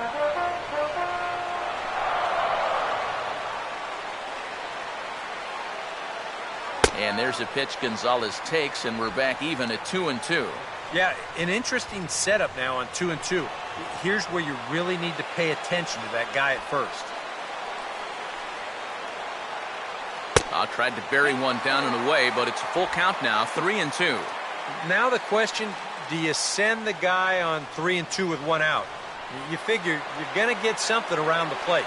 And there's a pitch Gonzalez takes, and we're back even at 2-2. Yeah, an interesting setup now on 2-2. Here's where you really need to pay attention to that guy at first. Tried to bury one down and away, but it's a full count now, 3-2. Now the question, do you send the guy on 3-2 with one out? You figure you're going to get something around the plate.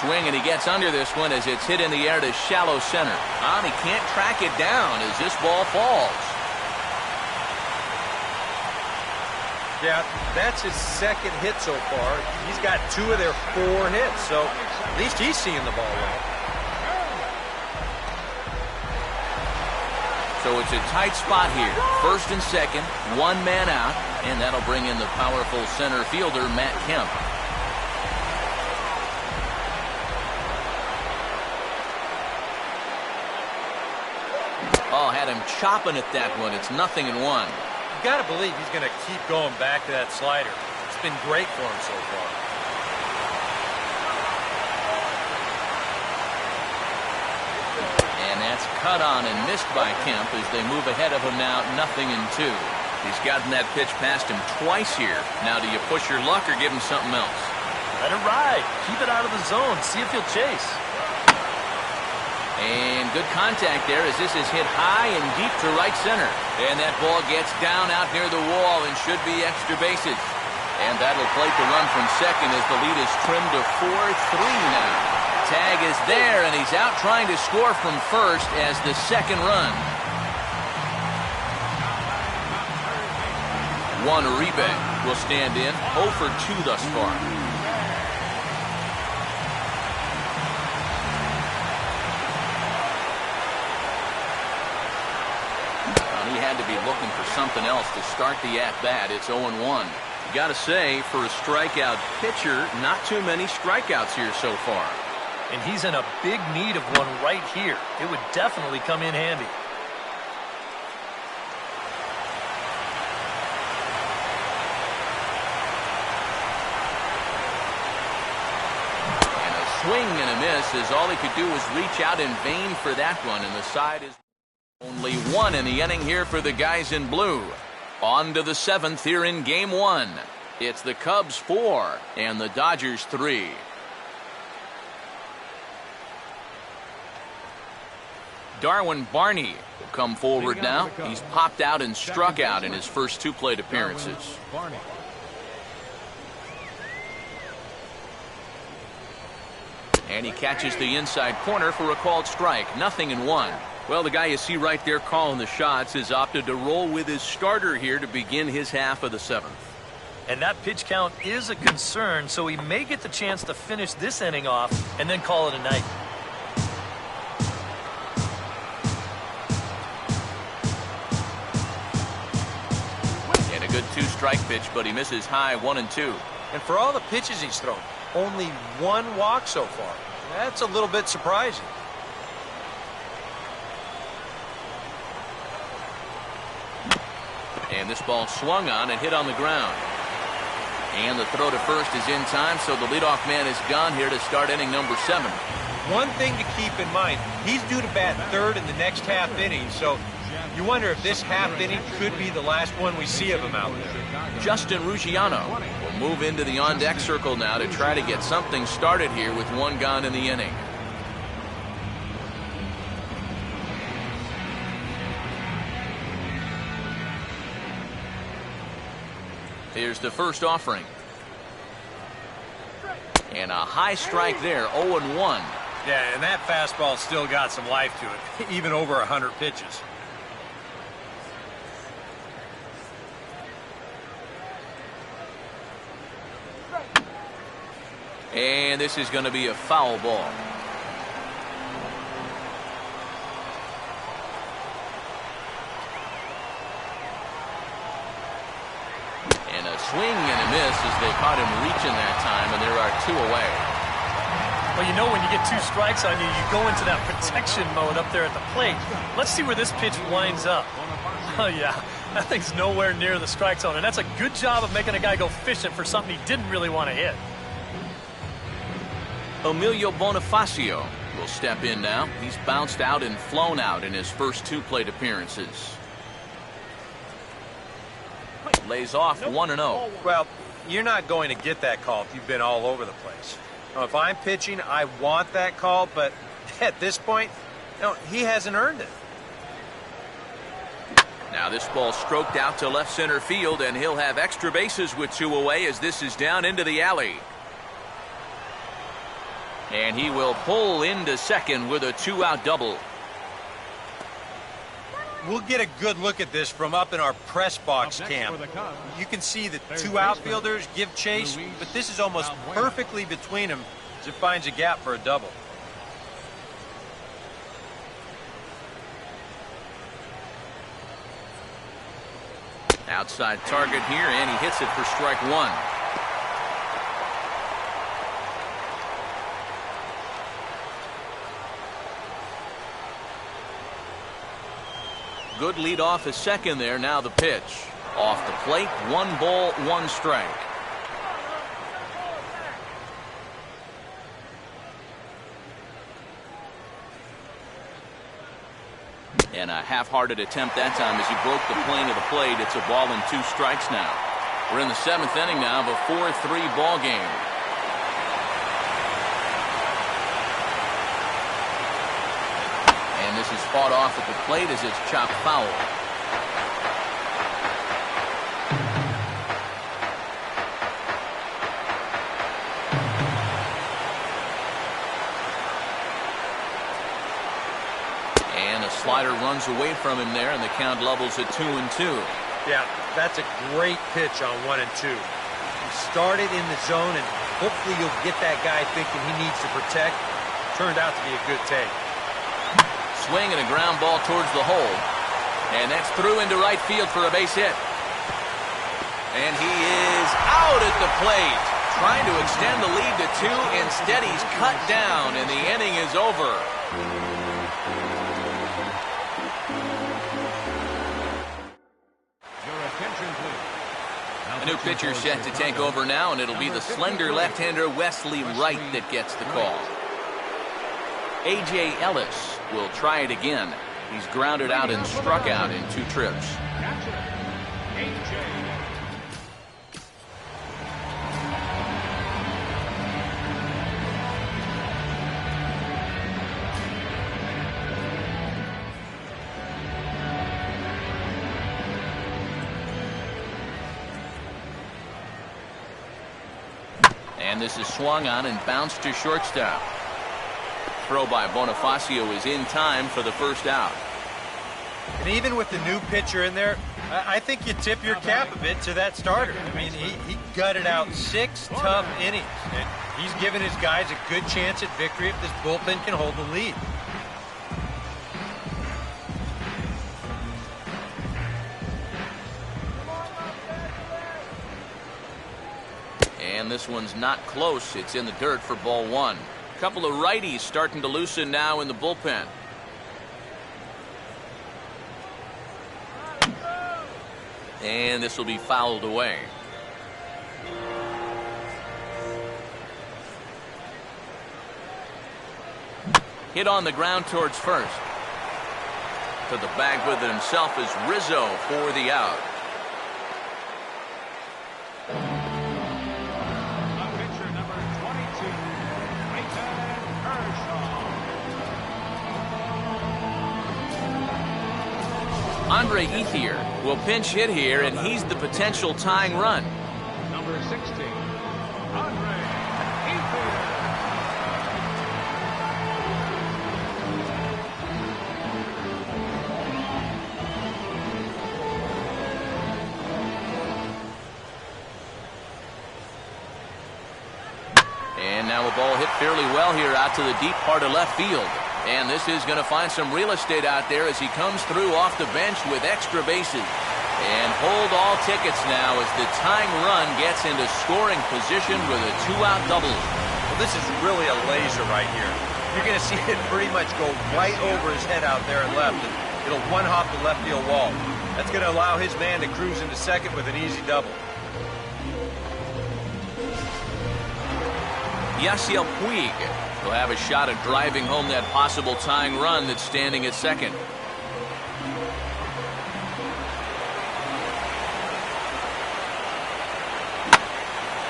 Swing, and he gets under this one as it's hit in the air to shallow center. He can't track it down as this ball falls. Yeah, that's his second hit so far. He's got 2 of their 4 hits, so at least he's seeing the ball well. So it's a tight spot here. First and second, one man out, and that'll bring in the powerful center fielder, Matt Kemp. Had him chopping at that one. It's 0-1. You got to believe he's going to keep going back to that slider. It's been great for him so far. And that's cut on and missed by Kemp as they move ahead of him now, 0-2. He's gotten that pitch past him twice here. Now, do you push your luck or give him something else? Let it ride. Keep it out of the zone. See if he'll chase. And good contact there as this is hit high and deep to right center. And that ball gets down out near the wall and should be extra bases. And that'll plate the run from second as the lead is trimmed to 4-3 now. Tag is there, and he's out trying to score from first as the second run. Juan Uribe will stand in, 0 for 2 thus far. looking for something else to start the at-bat. It's 0-1. You gotta say, for a strikeout pitcher, not too many strikeouts here so far. And he's in a big need of one right here. It would definitely come in handy. And a swing and a miss, as all he could do was reach out in vain for that one, and the side is only one in the inning here for the guys in blue. On to the seventh here in game one. It's the Cubs 4 and the Dodgers 3. Darwin Barney will come forward now. He's popped out and struck out in his first two plate appearances. And he catches the inside corner for a called strike. 0-1. Well, the guy you see right there calling the shots has opted to roll with his starter here to begin his half of the seventh. And that pitch count is a concern, so he may get the chance to finish this inning off and then call it a night. And a good two-strike pitch, but he misses high 1-2. And for all the pitches he's thrown, only one walk so far. That's a little bit surprising. And this ball swung on and hit on the ground. And the throw to first is in time, so the leadoff man is gone here to start inning number 7. One thing to keep in mind, he's due to bat third in the next half inning, so you wonder if this half inning could be the last one we see of him out there. Justin Ruggiano will move into the on-deck circle now to try to get something started here with one gone in the inning. Here's the first offering. And a high strike there, 0-1. Yeah, and that fastball still got some life to it, even over 100 pitches. And this is going to be a foul ball. And a swing and a miss as they caught him reaching that time, and there are 2 away. Well, you know when you get 2 strikes on you, you go into that protection mode up there at the plate. Let's see where this pitch winds up. Oh, yeah, that thing's nowhere near the strike zone, and that's a good job of making a guy go fishing for something he didn't really want to hit. Emilio Bonifacio will step in now. He's bounced out and flown out in his first 2 plate appearances. Lays off 1-0. Well, you're not going to get that call if you've been all over the place. Now, if I'm pitching, I want that call, but at this point, no, he hasn't earned it. Now this ball stroked out to left center field, and he'll have extra bases with 2 away as this is down into the alley. And he will pull into second with a 2-out double. We'll get a good look at this from up in our press box cam. You can see the 2 outfielders give chase, but this is almost perfectly between them as it finds a gap for a double. Outside target here, and he hits it for strike 1. Good lead off his second there. Now the pitch. Off the plate, 1 ball, 1 strike. And a half-hearted attempt that time as he broke the plane of the plate. It's a ball and 2 strikes now. We're in the 7th inning now of a 4-3 ball game. And this is fought off at the plate as it's chopped foul. And a slider runs away from him there, and the count levels at 2-2. Yeah, that's a great pitch on 1 and 2. He started in the zone, and hopefully you'll get that guy thinking he needs to protect. Turned out to be a good take. Swing and a ground ball towards the hole. And that's through into right field for a base hit. And he is out at the plate. Trying to extend the lead to 2. Instead, he's cut down, and the inning is over. Your attention, please. A new pitcher set to take over now, and it'll be the slender left-hander Wesley Wright that gets the call. A.J. Ellis will try it again. He's grounded out and struck out in 2 trips. Catcher, A.J. And this is swung on and bounced to shortstop. Throw by Bonifacio is in time for the first out. And even with the new pitcher in there, I think you tip your cap a bit to that starter. I mean, he gutted out 6 tough innings, and he's given his guys a good chance at victory if this bullpen can hold the lead. And this one's not close. It's in the dirt for ball 1. A couple of righties starting to loosen now in the bullpen. And this will be fouled away. Hit on the ground towards first. To the bag with it himself is Rizzo for the out. Andre Ethier will pinch hit here, and he's the potential tying run. Number 16, Andre Ethier. And now a ball hit fairly well here out to the deep part of left field. And this is going to find some real estate out there as he comes through off the bench with extra bases. And hold all tickets now as the tying run gets into scoring position with a 2-out double. Well, this is really a laser right here. You're going to see it pretty much go right over his head out there and left. And it'll one-hop the left field wall. That's going to allow his man to cruise into second with an easy double. Yasiel Puig will have a shot at driving home that possible tying run that's standing at second.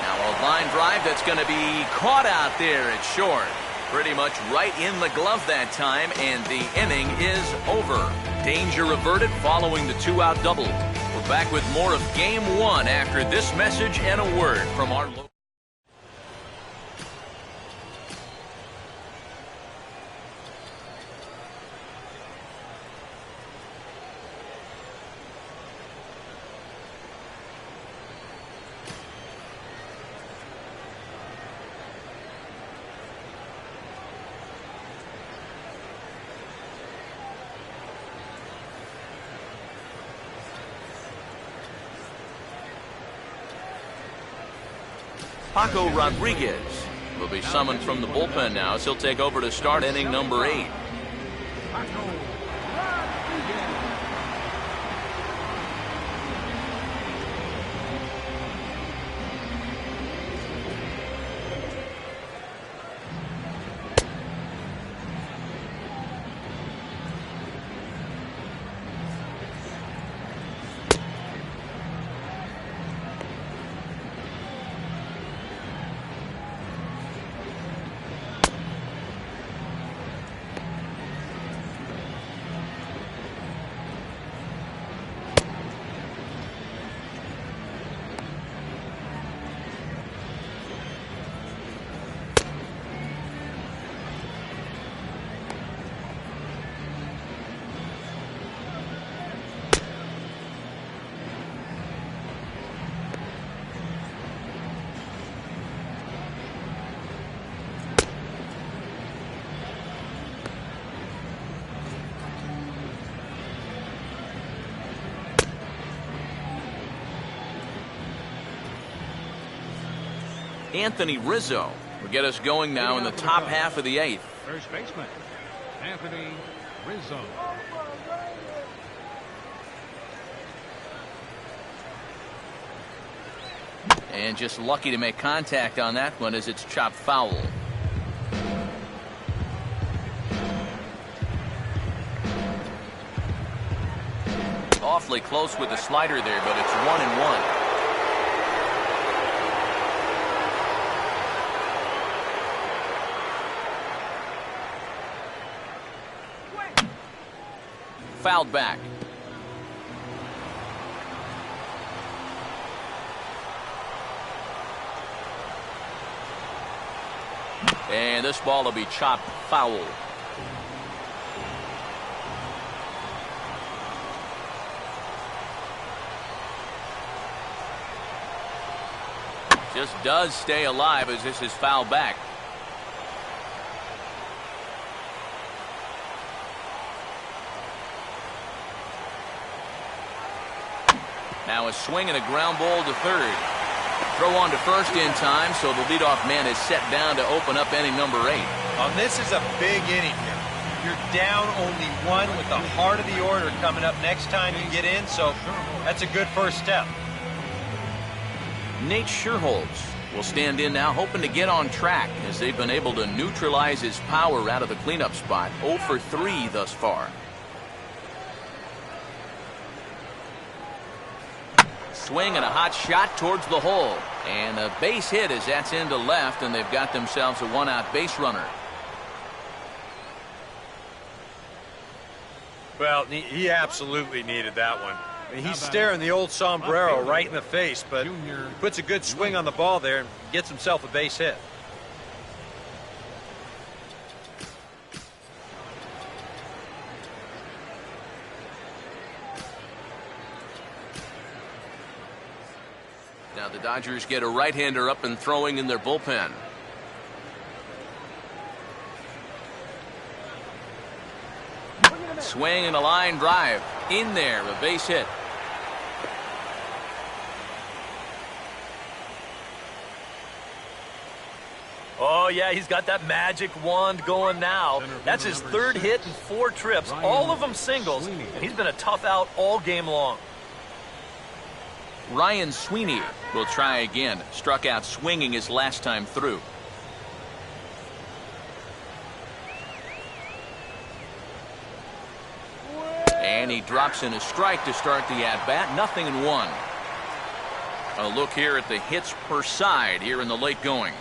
Now a line drive that's going to be caught out there at short. Pretty much right in the glove that time, and the inning is over. Danger averted following the 2-out double. We're back with more of Game 1 after this message and a word from our local. Paco Rodriguez will be summoned from the bullpen now as he'll take over to start inning number 8. Anthony Rizzo will get us going now in the top half of the 8th. First baseman, Anthony Rizzo. And just lucky to make contact on that one as it's chopped foul. Awfully close with the slider there, but it's 1-1. Fouled back. And this ball will be chopped foul. Just does stay alive as this is fouled back. Now a swing and a ground ball to third. Throw on to first in time, so the leadoff man is set down to open up inning number 8. This is a big inning here. You're down only 1 with the heart of the order coming up next time you get in, so that's a good first step. Nate Sherholtz will stand in now, hoping to get on track as they've been able to neutralize his power out of the cleanup spot. 0 for 3 thus far. Swing and a hot shot towards the hole. And a base hit as that's into left, and they've got themselves a 1-out base runner. Well, he absolutely needed that one. I mean, he's staring the old sombrero right in the face, but he puts a good swing on the ball there and gets himself a base hit. Now the Dodgers get a right-hander up and throwing in their bullpen. Swing and a line drive. In there, a base hit. Oh, yeah, he's got that magic wand going now. That's his 3rd hit in 4 trips, all of them singles, and he's been a tough out all game long. Ryan Sweeney will try again. Struck out swinging his last time through. And he drops in a strike to start the at-bat. 0-1. A look here at the hits per side here in the late going.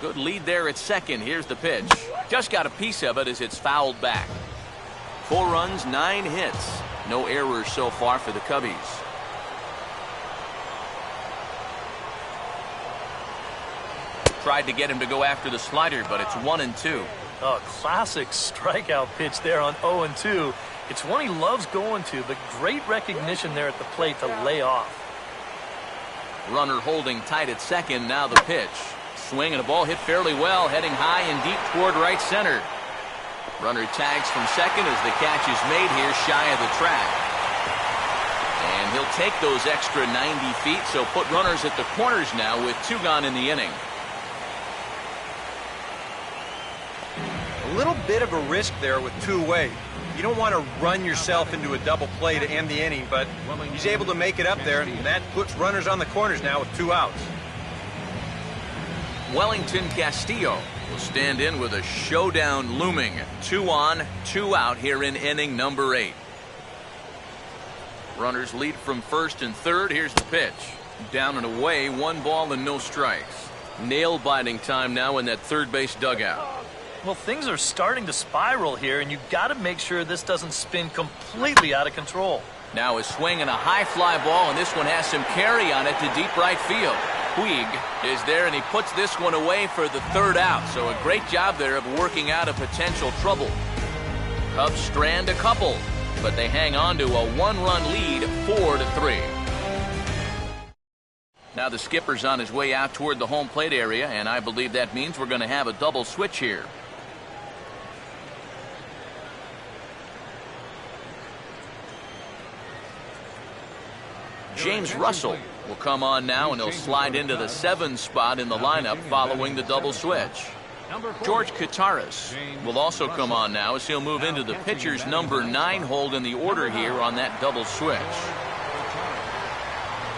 Good lead there at second. Here's the pitch. Just got a piece of it as it's fouled back. 4 runs, 9 hits. No errors so far for the Cubbies. Tried to get him to go after the slider, but it's 1-2. Oh, classic strikeout pitch there on 0-2. It's one he loves going to, but great recognition there at the plate to lay off. Runner holding tight at second. Now the pitch. Swing and a ball hit fairly well, heading high and deep toward right center. Runner tags from second as the catch is made here shy of the track. And he'll take those extra 90 feet, so put runners at the corners now with 2 gone in the inning. A little bit of a risk there with 2 away. You don't want to run yourself into a double play to end the inning, but he's able to make it up there, and that puts runners on the corners now with 2 outs. Wellington Castillo will stand in with a showdown looming. 2 on, 2 out here in inning number 8. Runners lead from first and third. Here's the pitch. Down and away, 1 ball and no strikes. Nail-biting time now in that third base dugout. Well, things are starting to spiral here, and you've got to make sure this doesn't spin completely out of control. Now a swing and a high fly ball, and this one has some carry on it to deep right field. Puig is there, and he puts this one away for the 3rd out. So a great job there of working out a potential trouble. Cubs strand a couple, but they hang on to a 1-run lead, 4-3. Now the skipper's on his way out toward the home plate area, and I believe that means we're going to have a double switch here. James Russell will come on now, and he'll slide into the 7 spot in the lineup following the double switch. George Kataris will also come on now as he'll move into the pitcher's number 9 hold in the order here on that double switch.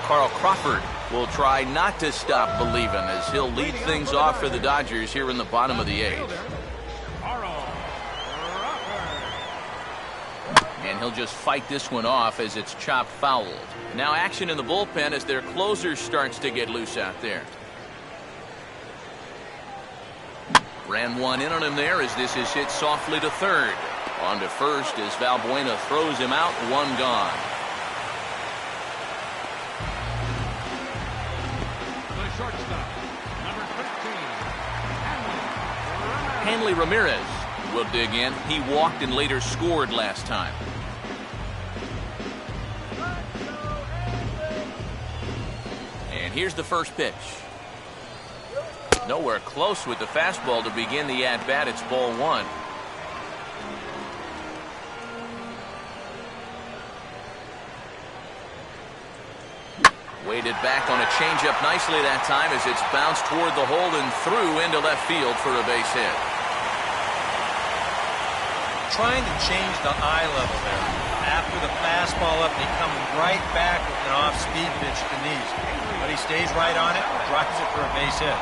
Carl Crawford will try not to stop believing as he'll lead things off for the Dodgers here in the bottom of the 8th. And he'll just fight this one off as it's chopped fouled. Now action in the bullpen as their closer starts to get loose out there. Ran one in on him there as this is hit softly to third. On to first as Valbuena throws him out, one gone. The shortstop, number 13, Hanley Ramirez will dig in. He walked and later scored last time. And here's the first pitch. Nowhere close with the fastball to begin the at-bat. It's ball 1. Weighted back on a changeup nicely that time as it's bounced toward the hole and through into left field for a base hit. Trying to change the eye level there. After the fastball up, they come right back with an off-speed pitch to knees. But he stays right on it, drives it for a base hit.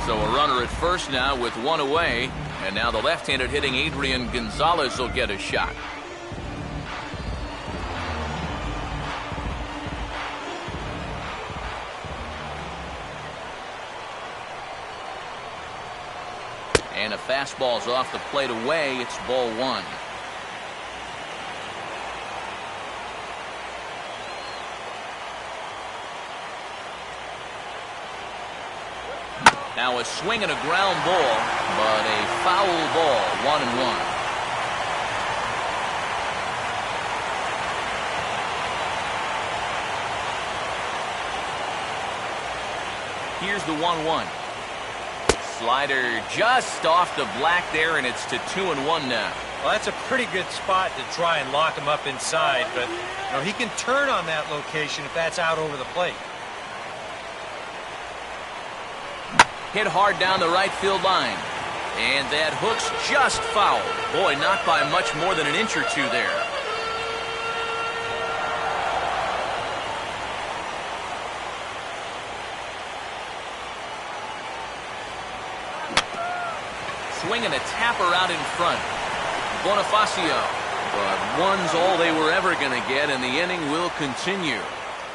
So a runner at first now with one away, and now the left-handed hitting Adrian Gonzalez will get a shot. And a fastball's off the plate away. It's ball 1. Now a swing and a ground ball, but a foul ball, 1-1. Here's the 1-1. Slider just off the black there, and it's to 2-1 now. Well, that's a pretty good spot to try and lock him up inside, but you know, he can turn on that location if that's out over the plate. Hit hard down the right field line. And that hook's just foul. Boy, not by much more than an inch or two there. Swinging a tapper out in front. Bonifacio. But one's all they were ever going to get, and the inning will continue.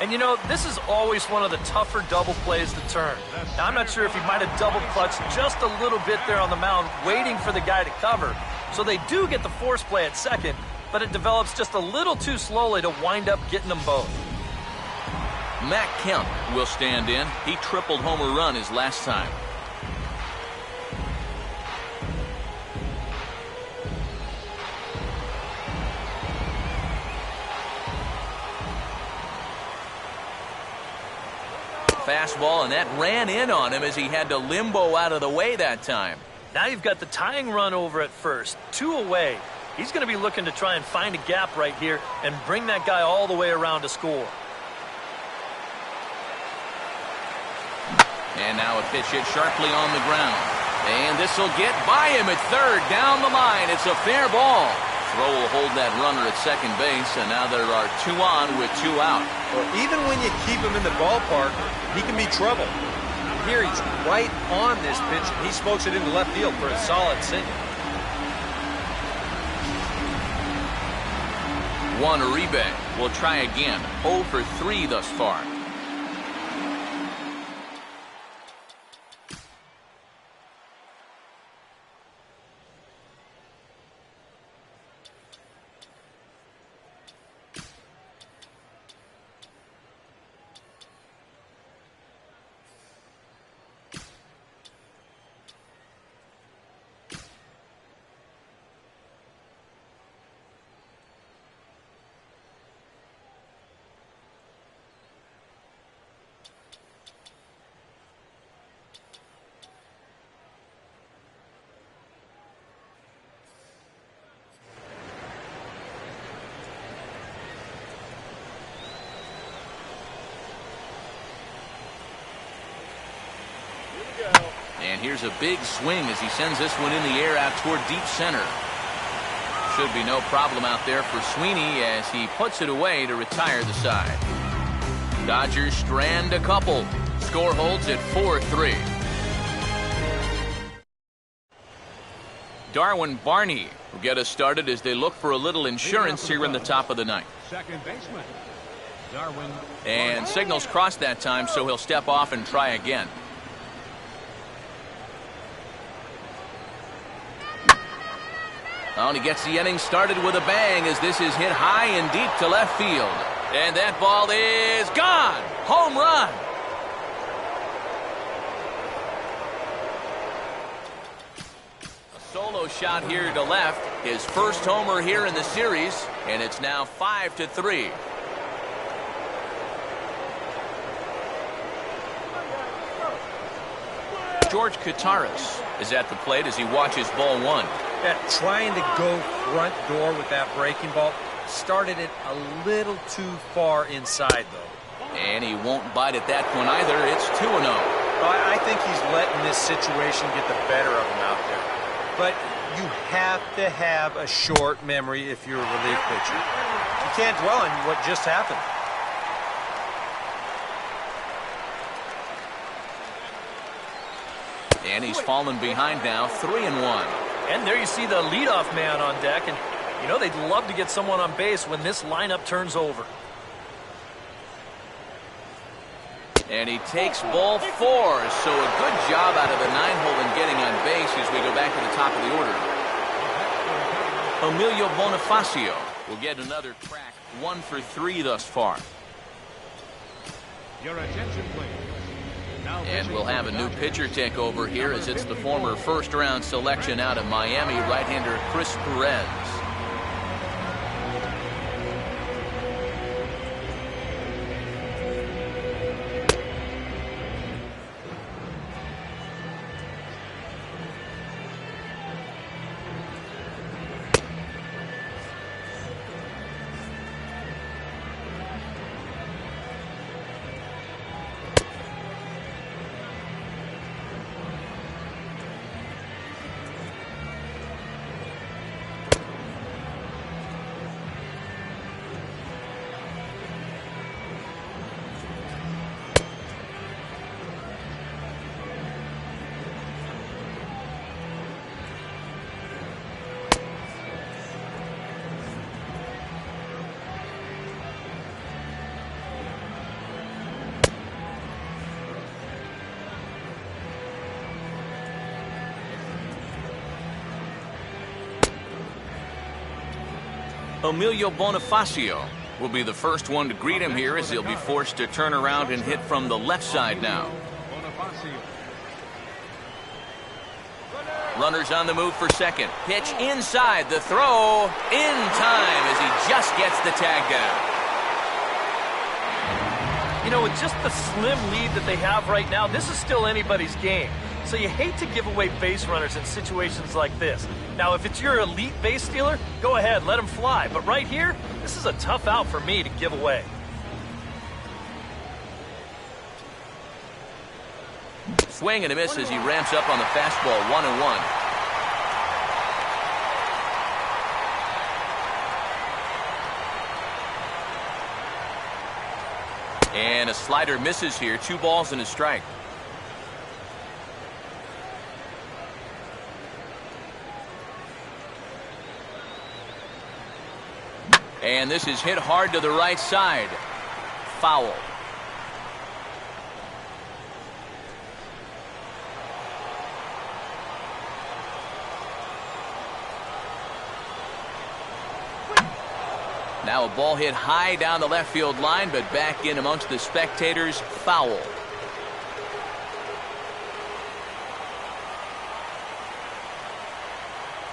And you know, this is always one of the tougher double plays to turn. Now, I'm not sure if he might have double clutched just a little bit there on the mound, waiting for the guy to cover. So they do get the force play at second, but it develops just a little too slowly to wind up getting them both. Matt Kemp will stand in. He tripled homer run his last time. Fastball, and that ran in on him as he had to limbo out of the way that time. Now you've got the tying run over at first, 2 away. He's going to be looking to try and find a gap right here and bring that guy all the way around to score. And now a pitch hit sharply on the ground. And this will get by him at third, down the line. It's a fair ball. Throw will hold that runner at second base, and now there are 2 on with 2 out. Well, even when you keep him in the ballpark, he can be trouble. Here he's right on this pitch, and he smokes it into left field for a solid single. Juan Uribe will try again. 0 for 3 thus far. And here's a big swing as he sends this one in the air out toward deep center. Should be no problem out there for Sweeney as he puts it away to retire the side. Dodgers strand a couple. Score holds at 4-3. Darwin Barney will get us started as they look for a little insurance here in the top of the ninth. Second baseman, Darwin. And signals crossed that time, so he'll step off and try again. Oh, and he gets the inning started with a bang as this is hit high and deep to left field. And that ball is gone. Home run. A solo shot here to left. His first homer here in the series, and it's now 5-3. George Kataris is at the plate as he watches ball one. Yeah, trying to go front door with that breaking ball. Started it a little too far inside, though. And he won't bite at that one either. It's 2-0. I think he's letting this situation get the better of him out there. But you have to have a short memory if you're a relief pitcher. You can't dwell on what just happened. And he's fallen behind now, 3-1. And there you see the leadoff man on deck, and you know they'd love to get someone on base when this lineup turns over. And he takes ball 4, so a good job out of the 9-hole in getting on base as we go back to the top of the order. Emilio Bonifacio will get another crack, 1 for 3 thus far. Your attention, please. And we'll have a new pitcher take over here as it's the former first-round selection out of Miami, right-hander Chris Perez. Emilio Bonifacio will be the first one to greet him here as he'll be forced to turn around and hit from the left side now. Runners on the move for second. Pitch inside. The throw in time as he just gets the tag down. You know, with just the slim lead that they have right now, this is still anybody's game. So you hate to give away base runners in situations like this. Now, if it's your elite base stealer, go ahead, let him fly. But right here, this is a tough out for me to give away. Swing and a miss as he ramps up on the fastball, 1-1. And a slider misses here, 2 balls and a strike. And this is hit hard to the right side. Foul. Now a ball hit high down the left field line, but back in amongst the spectators. Foul.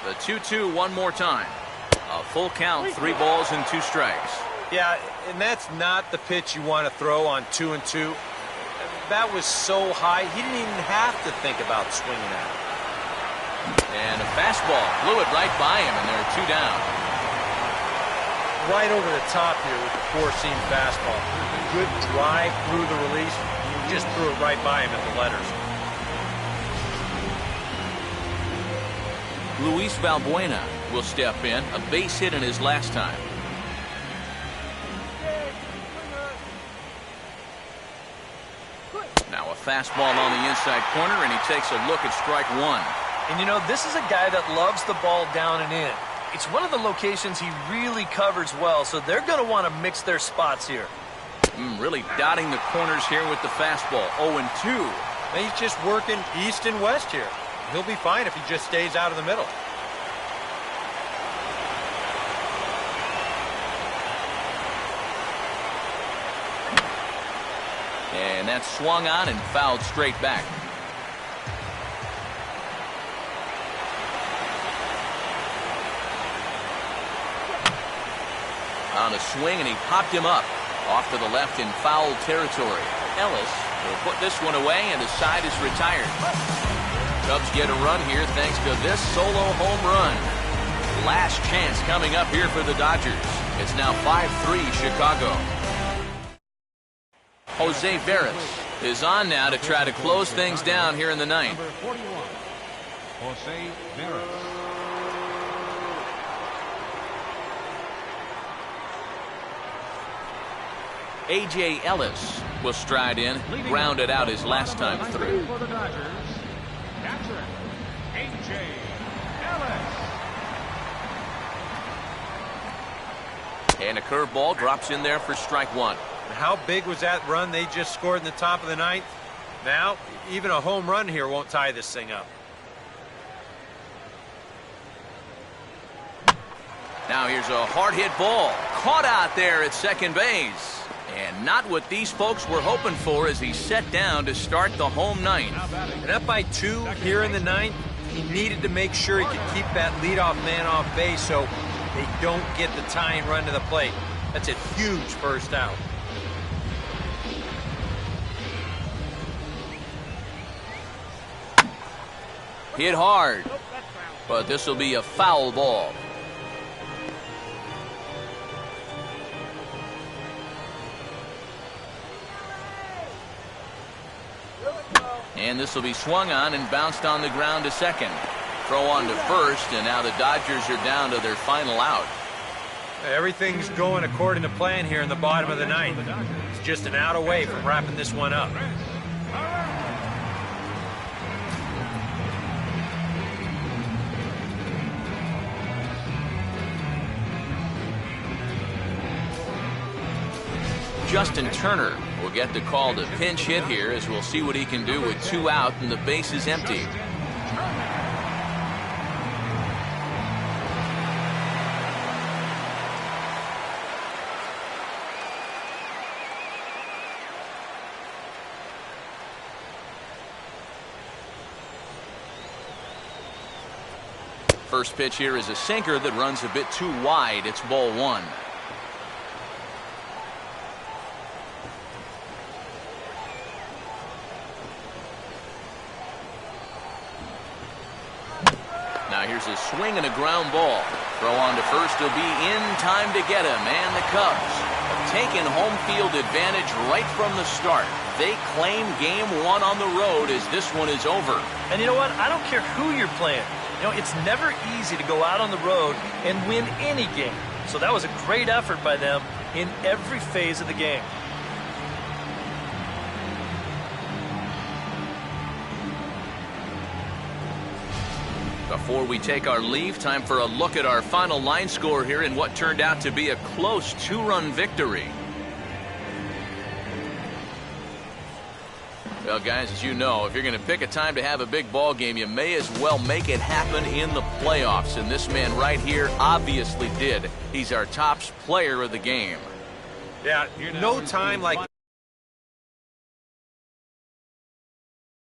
The 2-2 one more time. A full count, 3 balls and 2 strikes. Yeah, and that's not the pitch you want to throw on 2-2. That was so high, he didn't even have to think about swinging at it. And a fastball blew it right by him, and there are 2 down. Right over the top here with the 4-seam fastball. Good drive through the release. He just threw it right by him at the letters. Luis Valbuena will step in, a base hit in his last time. Now a fastball on the inside corner, and he takes a look at strike one. And you know, this is a guy that loves the ball down and in. It's one of the locations he really covers well, so they're going to want to mix their spots here. Really dotting the corners here with the fastball. 0-2. He's just working east and west here. He'll be fine if he just stays out of the middle. And that's swung on and fouled straight back. On a swing, and he popped him up. Off to the left in foul territory. Ellis will put this one away, and the side is retired. Cubs get a run here thanks to this solo home run. Last chance coming up here for the Dodgers. It's now 5-3 Chicago. Jose Veras is on now to try to close things down here in the ninth. Number 41, Jose Veras. A.J. Ellis will stride in, rounded out his last time through. For the Dodgers, catcher, A.J. Ellis. And a curveball drops in there for strike one. How big was that run they just scored in the top of the ninth? Now, even a home run here won't tie this thing up. Now here's a hard-hit ball. Caught out there at second base. And not what these folks were hoping for as he set down to start the home ninth. And up by 2 here in the ninth, he needed to make sure he could keep that leadoff man off base so they don't get the tying run to the plate. That's a huge first out. Hit hard, but this will be a foul ball. And this will be swung on and bounced on the ground to second. Throw on to first, and now the Dodgers are down to their final out. Everything's going according to plan here in the bottom of the ninth. It's just an out away from wrapping this one up. Justin Turner will get the call to pinch hit here, as we'll see what he can do with 2 out and the base is empty. First pitch here is a sinker that runs a bit too wide. It's ball 1. Now here's a swing and a ground ball. Throw on to first will be in time to get him. And the Cubs have taken home field advantage right from the start. They claim game 1 on the road as this one is over. And you know what? I don't care who you're playing. You know, it's never easy to go out on the road and win any game. So that was a great effort by them in every phase of the game. Before we take our leave, time for a look at our final line score here in what turned out to be a close 2-run victory. Well, guys, as you know, if you're going to pick a time to have a big ball game, you may as well make it happen in the playoffs. And this man right here obviously did. He's our top player of the game. Yeah, no time like